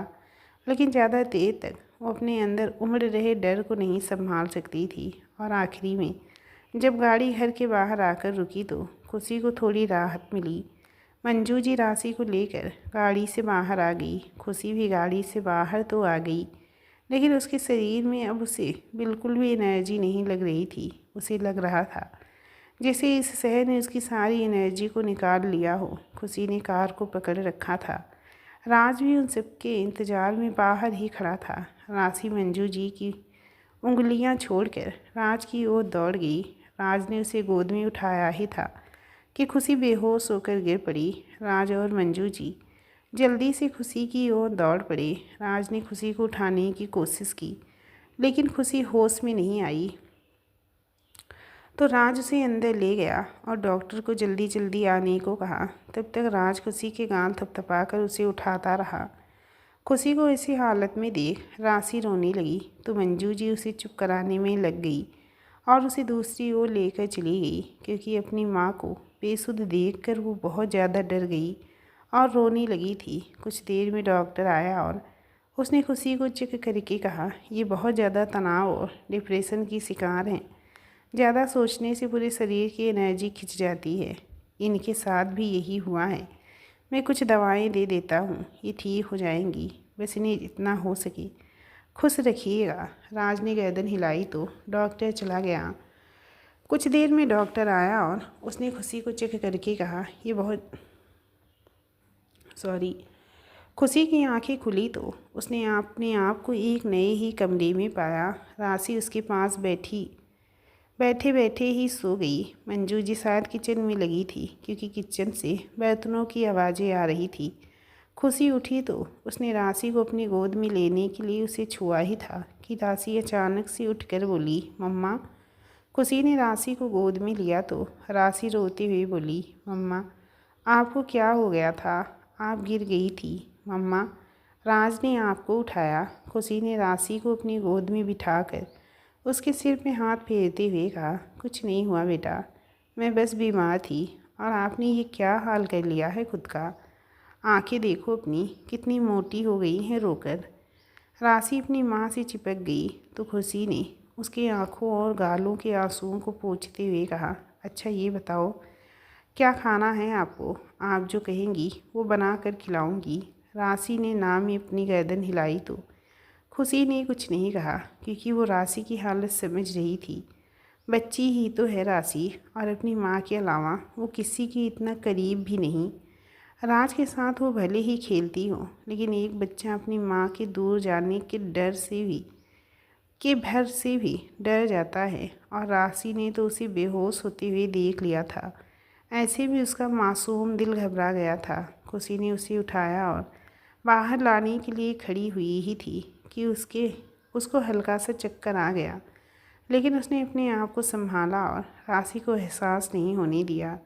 लेकिन ज़्यादा देर तक वो अपने अंदर उमड़ रहे डर को नहीं संभाल सकती थी। और आखिरी में जब गाड़ी घर के बाहर आकर रुकी तो खुशी को थोड़ी राहत मिली। मंजू जी राशि को लेकर गाड़ी से बाहर आ गई। खुशी भी गाड़ी से बाहर तो आ गई, लेकिन उसके शरीर में अब उसे बिल्कुल भी एनर्जी नहीं लग रही थी। उसे लग रहा था जैसे इस शहर ने उसकी सारी एनर्जी को निकाल लिया हो। खुशी ने कार को पकड़ रखा था। राज भी उन सबके इंतज़ार में बाहर ही खड़ा था। राशि मंजू जी की उंगलियां छोड़कर राज की ओर दौड़ गई। राज ने उसे गोद में उठाया ही था कि खुशी बेहोश होकर गिर पड़ी। राज और मंजू जी जल्दी से खुशी की ओर दौड़ पड़े। राज ने खुशी को उठाने की कोशिश की, लेकिन खुशी होश में नहीं आई। तो राज उसे अंदर ले गया और डॉक्टर को जल्दी जल्दी आने को कहा। तब तक राज खुशी के गाल थपथपाकर उसे उठाता रहा। खुशी को ऐसी हालत में देख राशि रोने लगी तो मंजू जी उसे चुप कराने में लग गई और उसे दूसरी ओर लेकर चली गई, क्योंकि अपनी माँ को बेसुध देखकर वो बहुत ज़्यादा डर गई और रोने लगी थी। कुछ देर में डॉक्टर आया और उसने खुशी को चेक करके कहा, ये बहुत ज़्यादा तनाव और डिप्रेशन की शिकार हैं। ज़्यादा सोचने से पूरे शरीर की एनर्जी खिंच जाती है। इनके साथ भी यही हुआ है। मैं कुछ दवाएं दे देता हूँ, ये ठीक हो जाएंगी। बस इन्हें इतना हो सके खुश रखिएगा। राज ने गर्दन हिलाई तो डॉक्टर चला गया। कुछ देर में डॉक्टर आया और उसने खुशी को चेक करके कहा, ये बहुत सॉरी। खुशी की आंखें खुली तो उसने अपने आप को एक नए ही कमरे में पाया। राशि उसके पास बैठे बैठे ही सो गई। मंजू जी शायद किचन में लगी थी, क्योंकि किचन से बर्तनों की आवाज़ें आ रही थी। खुशी उठी तो उसने राशि को अपनी गोद में लेने के लिए उसे छुआ ही था कि राशि अचानक से उठकर बोली, मम्मा। खुशी ने राशि को गोद में लिया तो राशि रोते हुए बोली, मम्मा आपको क्या हो गया था? आप गिर गई थी मम्मा। राज ने आपको उठाया। खुशी ने राशि को अपनी गोद में बिठाकर उसके सिर पे हाथ फेरते हुए कहा, कुछ नहीं हुआ बेटा, मैं बस बीमार थी। और आपने ये क्या हाल कर लिया है खुद का? आंखें देखो अपनी कितनी मोटी हो गई हैं रोकर। राशि अपनी माँ से चिपक गई तो खुशी ने उसकी आंखों और गालों के आंसुओं को पोंछते हुए कहा, अच्छा ये बताओ क्या खाना है आपको? आप जो कहेंगी वो बना कर खिलाऊंगी। राशि ने ना में अपनी गर्दन हिलाई तो खुशी ने कुछ नहीं कहा, क्योंकि वो राशि की हालत समझ रही थी। बच्ची ही तो है राशि, और अपनी माँ के अलावा वो किसी की इतना करीब भी नहीं। राज के साथ वो भले ही खेलती हो, लेकिन एक बच्चा अपनी माँ के दूर जाने के भर से भी डर जाता है। और राशि ने तो उसे बेहोश होते हुए देख लिया था। ऐसे भी उसका मासूम दिल घबरा गया था। खुशी ने उसे उठाया और बाहर लाने के लिए खड़ी हुई ही थी कि उसको हल्का सा चक्कर आ गया, लेकिन उसने अपने आप को संभाला और राशि को एहसास नहीं होने दिया।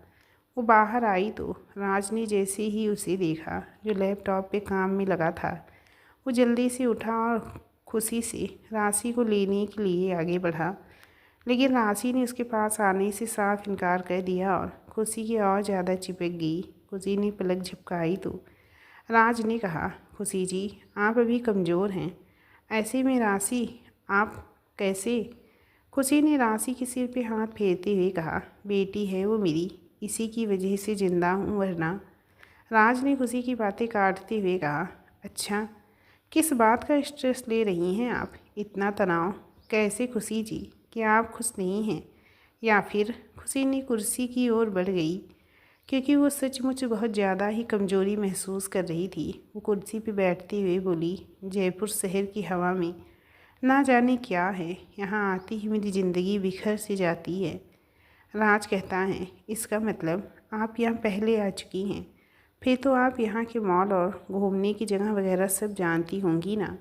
वो बाहर आई तो राज ने जैसे ही उसे देखा जो लैपटॉप पे काम में लगा था, वो जल्दी से उठा और खुशी से राशि को लेने के लिए आगे बढ़ा। लेकिन राशि ने उसके पास आने से साफ इनकार कर दिया और खुशी की और ज़्यादा चिपक गई। खुशी ने पलक झपकाई तो राज ने कहा, खुशी जी आप अभी कमज़ोर हैं, ऐसे में राशि आप कैसे? खुशी ने राशि के सिर पे हाथ फेरते हुए कहा, बेटी है वो मेरी, इसी की वजह से ज़िंदा हूँ, वरना। राज ने खुशी की बातें काटते हुए कहा, अच्छा किस बात का स्ट्रेस ले रही हैं आप? इतना तनाव कैसे खुशी जी? क्या आप खुश नहीं हैं? या फिर? खुशी ने कुर्सी की ओर बढ़ गई, क्योंकि वो सचमुच बहुत ज़्यादा ही कमज़ोरी महसूस कर रही थी। वो कुर्सी पर बैठते हुए बोली, जयपुर शहर की हवा में ना जाने क्या है, यहाँ आती ही मेरी ज़िंदगी बिखर सी जाती है। राज कहता है, इसका मतलब आप यहाँ पहले आ चुकी हैं, फिर तो आप यहाँ के मॉल और घूमने की जगह वगैरह सब जानती होंगी ना।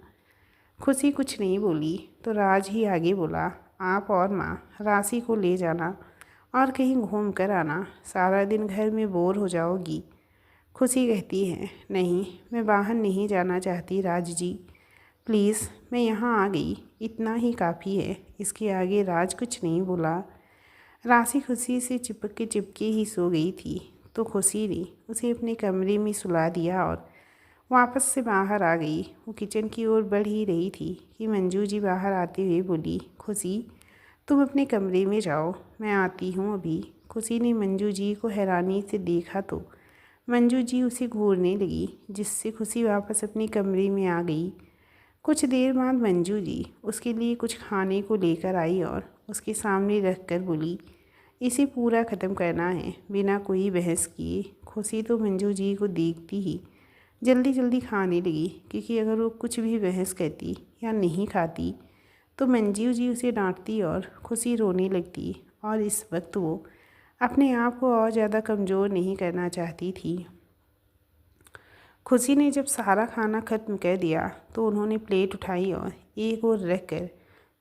खुशी कुछ नहीं बोली तो राज ही आगे बोला, आप और माँ राशि को ले जाना और कहीं घूम कर आना, सारा दिन घर में बोर हो जाओगी। खुशी कहती है, नहीं मैं बाहर नहीं जाना चाहती राज जी, प्लीज़ मैं यहाँ आ गई, इतना ही काफ़ी है। इसके आगे राज कुछ नहीं बोला। राशि खुशी से चिपके ही सो गई थी तो खुशी ने उसे अपने कमरे में सुला दिया और वापस से बाहर आ गई। वो किचन की ओर बढ़ ही रही थी कि मंजू जी बाहर आते हुए बोली, खुशी तुम अपने कमरे में जाओ, मैं आती हूँ अभी। खुशी ने मंजू जी को हैरानी से देखा तो मंजू जी उसे घूरने लगी, जिससे खुशी वापस अपने कमरे में आ गई। कुछ देर बाद मंजू जी उसके लिए कुछ खाने को लेकर आई और उसके सामने रख कर बोली, इसे पूरा ख़त्म करना है बिना कोई बहस किए। खुशी तो मंजू जी को देखती ही जल्दी जल्दी खाने लगी, क्योंकि अगर वो कुछ भी बहस करती या नहीं खाती तो मंजू जी उसे डांटती और खुशी रोने लगती। और इस वक्त वो अपने आप को और ज़्यादा कमज़ोर नहीं करना चाहती थी। खुशी ने जब सारा खाना ख़त्म कर दिया तो उन्होंने प्लेट उठाई और एक और रख कर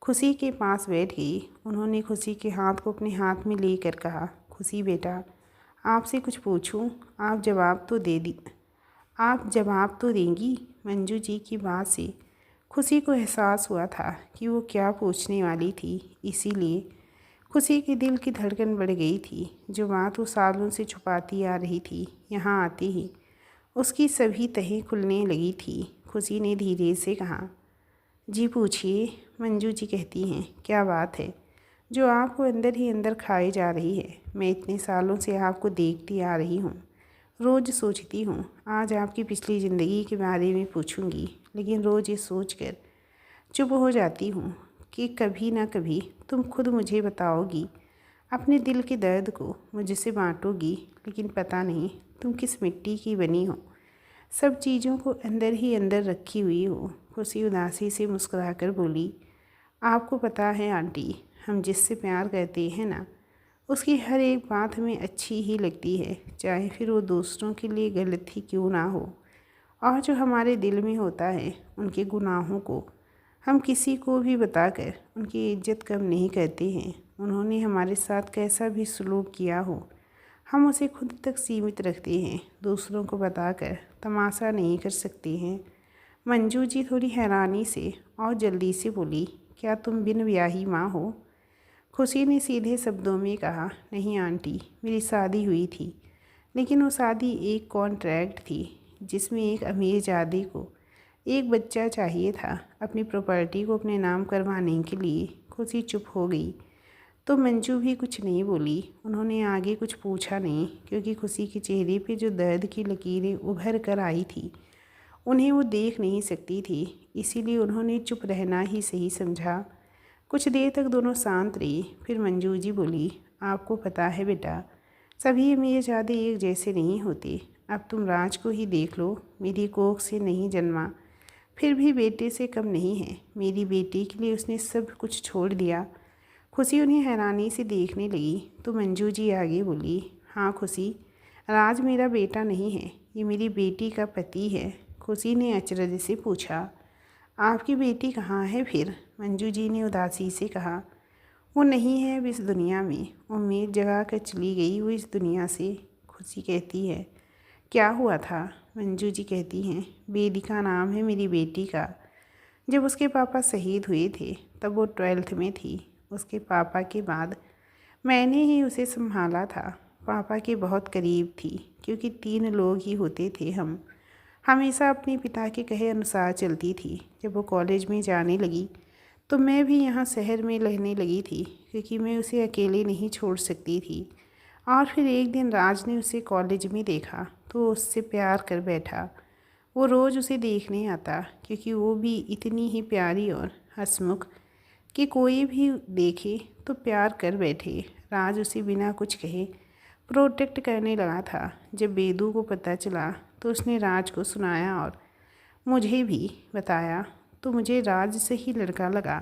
खुशी के पास बैठ गई। उन्होंने खुशी के हाथ को अपने हाथ में लेकर कहा, खुशी बेटा आपसे कुछ पूछूं? आप जवाब तो देंगी? मंजू जी की बात से खुशी को एहसास हुआ था कि वो क्या पूछने वाली थी, इसीलिए खुशी के दिल की धड़कन बढ़ गई थी। जो बात वो सालों से छुपाती आ रही थी, यहाँ आते ही उसकी सभी तहें खुलने लगी थी। खुशी ने धीरे से कहा, जी पूछिए। मंजू जी कहती हैं, क्या बात है जो आपको अंदर ही अंदर खाई जा रही है? मैं इतने सालों से आपको देखती आ रही हूँ, रोज़ सोचती हूँ आज आपकी पिछली ज़िंदगी के बारे में पूछूंगी, लेकिन रोज़ ये सोचकर चुप हो जाती हूँ कि कभी ना कभी तुम खुद मुझे बताओगी, अपने दिल के दर्द को मुझसे बांटोगी, लेकिन पता नहीं तुम किस मिट्टी की बनी हो, सब चीज़ों को अंदर ही अंदर रखी हुई हो। खुशी उदासी से मुस्कुराकर बोली, आपको पता है आंटी, हम जिससे प्यार करते हैं ना, उसकी हर एक बात हमें अच्छी ही लगती है, चाहे फिर वो दूसरों के लिए गलत ही क्यों ना हो। और जो हमारे दिल में होता है, उनके गुनाहों को हम किसी को भी बताकर उनकी इज्जत कम नहीं करते हैं। उन्होंने हमारे साथ कैसा भी सलूक किया हो, हम उसे खुद तक सीमित रखते हैं, दूसरों को बताकर तमाशा नहीं कर सकते हैं। मंजू जी थोड़ी हैरानी से और जल्दी से बोली, क्या तुम बिन ब्याही माँ हो? खुशी ने सीधे शब्दों में कहा, नहीं आंटी, मेरी शादी हुई थी, लेकिन वो शादी एक कॉन्ट्रैक्ट थी जिसमें एक अमीरजादे को एक बच्चा चाहिए था। अपनी प्रॉपर्टी को अपने नाम करवाने के लिए खुशी चुप हो गई, तो मंजू भी कुछ नहीं बोली। उन्होंने आगे कुछ पूछा नहीं, क्योंकि खुशी के चेहरे पे जो दर्द की लकीरें उभर कर आई थी उन्हें वो देख नहीं सकती थी, इसीलिए उन्होंने चुप रहना ही सही समझा। कुछ देर तक दोनों शांत रही, फिर मंजू जी बोली, आपको पता है बेटा, सभी अमीरजादे एक जैसे नहीं होते। अब तुम राज को ही देख लो, मेरी कोख से नहीं जन्मा, फिर भी बेटे से कम नहीं है। मेरी बेटी के लिए उसने सब कुछ छोड़ दिया। खुशी उन्हें हैरानी से देखने लगी, तो मंजू जी आगे बोली, हाँ खुशी, राज मेरा बेटा नहीं है, ये मेरी बेटी का पति है। खुशी ने अचरज से पूछा, आपकी बेटी कहाँ है फिर? मंजू जी ने उदासी से कहा, वो नहीं है अब इस दुनिया में, उम्मीद जगा कर चली गई वो इस दुनिया से। खुशी कहती है, क्या हुआ था? मंजू जी कहती हैं, वेदिका नाम है मेरी बेटी का। जब उसके पापा शहीद हुए थे तब वो 12th में थी। उसके पापा के बाद मैंने ही उसे संभाला था। पापा के बहुत करीब थी, क्योंकि 3 लोग ही होते थे हम। हमेशा अपने पिता के कहे अनुसार चलती थी। जब वो कॉलेज में जाने लगी तो मैं भी यहाँ शहर में रहने लगी थी, क्योंकि मैं उसे अकेले नहीं छोड़ सकती थी। और फिर एक दिन राज ने उसे कॉलेज में देखा तो उससे प्यार कर बैठा। वो रोज़ उसे देखने आता, क्योंकि वो भी इतनी ही प्यारी और हंसमुख कि कोई भी देखे तो प्यार कर बैठे। राज उसे बिना कुछ कहे प्रोटेक्ट करने लगा था। जब बेदू को पता चला तो उसने राज को सुनाया और मुझे भी बताया, तो मुझे राज से ही लड़का लगा।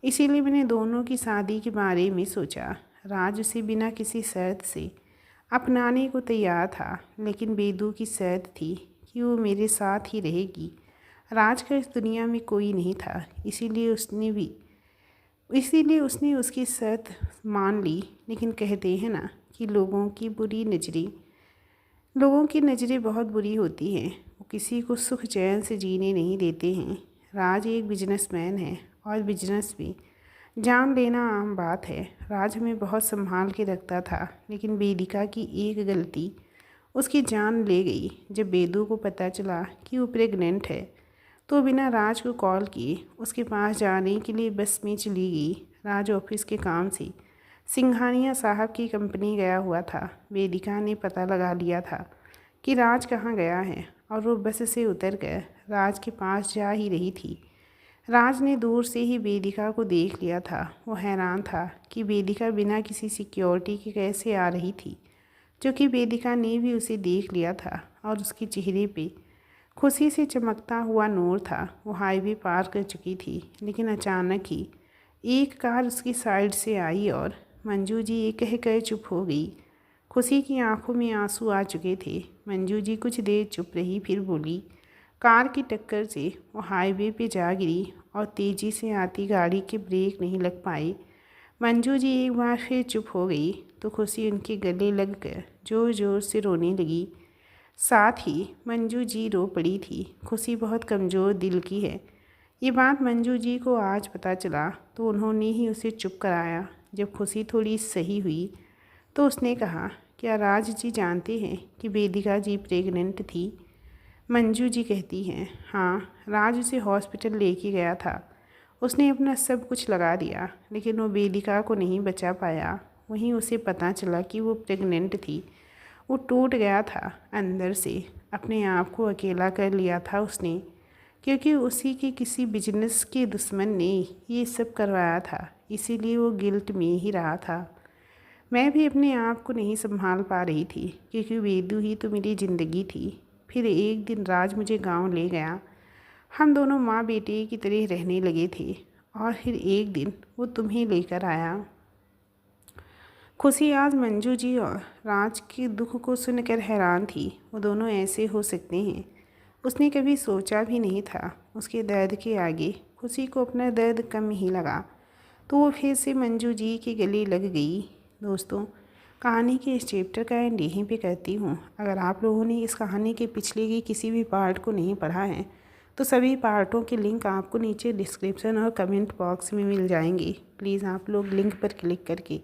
इसीलिए मैंने दोनों की शादी के बारे में सोचा। राज उसे बिना किसी शर्त से अपनाने को तैयार था, लेकिन बेदू की शर्त थी कि वो मेरे साथ ही रहेगी। राज का इस दुनिया में कोई नहीं था, इसीलिए उसने उसकी शर्त मान ली। लेकिन कहते हैं ना कि लोगों की नज़रें बहुत बुरी होती हैं, वो किसी को सुख चैन से जीने नहीं देते हैं। राज एक बिजनेसमैन है, और बिजनेस भी जान लेना आम बात है। राज हमें बहुत संभाल के रखता था, लेकिन वेदिका की एक गलती उसकी जान ले गई। जब बेदू को पता चला कि वो प्रेग्नेंट है तो बिना राज को कॉल किए उसके पास जाने के लिए बस में चली गई। राज ऑफिस के काम से सिंघानिया साहब की कंपनी गया हुआ था। वेदिका ने पता लगा लिया था कि राज कहाँ गया है, और वो बस से उतर कर राज के पास जा ही रही थी। राज ने दूर से ही वेदिका को देख लिया था। वो हैरान था कि वेदिका बिना किसी सिक्योरिटी के कैसे आ रही थी, क्योंकि वेदिका ने भी उसे देख लिया था और उसके चेहरे पे खुशी से चमकता हुआ नूर था। वो हाईवे पार कर चुकी थी, लेकिन अचानक ही एक कार उसकी साइड से आई और मंजू जी ये कह कर चुप हो गई। खुशी की आंखों में आंसू आ चुके थे। मंजू जी कुछ देर चुप रही, फिर बोली, कार की टक्कर से वो हाईवे पे जा गिरी और तेज़ी से आती गाड़ी के ब्रेक नहीं लग पाए। मंजू जी एक बार फिर चुप हो गई, तो खुशी उनके गले लग कर ज़ोर ज़ोर से रोने लगी। साथ ही मंजू जी रो पड़ी थी। खुशी बहुत कमज़ोर दिल की है। ये बात मंजू जी को आज पता चला तो उन्होंने ही उसे चुप कराया। जब खुशी थोड़ी सही हुई तो उसने कहा, क्या राज जी जानते हैं कि वेदिका जी प्रेग्नेंट थी? मंजू जी कहती हैं, हाँ राज उसे हॉस्पिटल लेके गया था। उसने अपना सब कुछ लगा दिया, लेकिन वो वेदिका को नहीं बचा पाया। वहीं उसे पता चला कि वो प्रेग्नेंट थी। वो टूट गया था अंदर से। अपने आप को अकेला कर लिया था उसने, क्योंकि उसी के किसी बिजनेस के दुश्मन ने ये सब करवाया था। इसीलिए वो गिल्ट में ही रहा था। मैं भी अपने आप को नहीं संभाल पा रही थी, क्योंकि वेदू ही तो मेरी ज़िंदगी थी। फिर एक दिन राज मुझे गांव ले गया। हम दोनों माँ बेटे की तरह रहने लगे थे। और फिर एक दिन वो तुम्हें लेकर आया। खुशी आज मंजू जी और राज के दुख को सुनकर हैरान थी। वो दोनों ऐसे हो सकते हैं, उसने कभी सोचा भी नहीं था। उसके दर्द के आगे खुशी को अपना दर्द कम ही लगा, तो वो फिर से मंजू जी के गले लग गई। दोस्तों, कहानी के इस चैप्टर का एंड यहीं पे करती हूँ। अगर आप लोगों ने इस कहानी के पिछले के किसी भी पार्ट को नहीं पढ़ा है, तो सभी पार्टों के लिंक आपको नीचे डिस्क्रिप्शन और कमेंट बॉक्स में मिल जाएंगे। प्लीज़ आप लोग लिंक पर क्लिक करके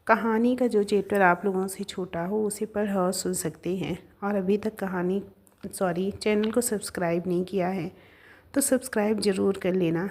कहानी का जो चैप्टर आप लोगों से छूटा हो उसे पढ़ और सुन सकते हैं। और अभी तक चैनल को सब्सक्राइब नहीं किया है तो सब्सक्राइब ज़रूर कर लेना।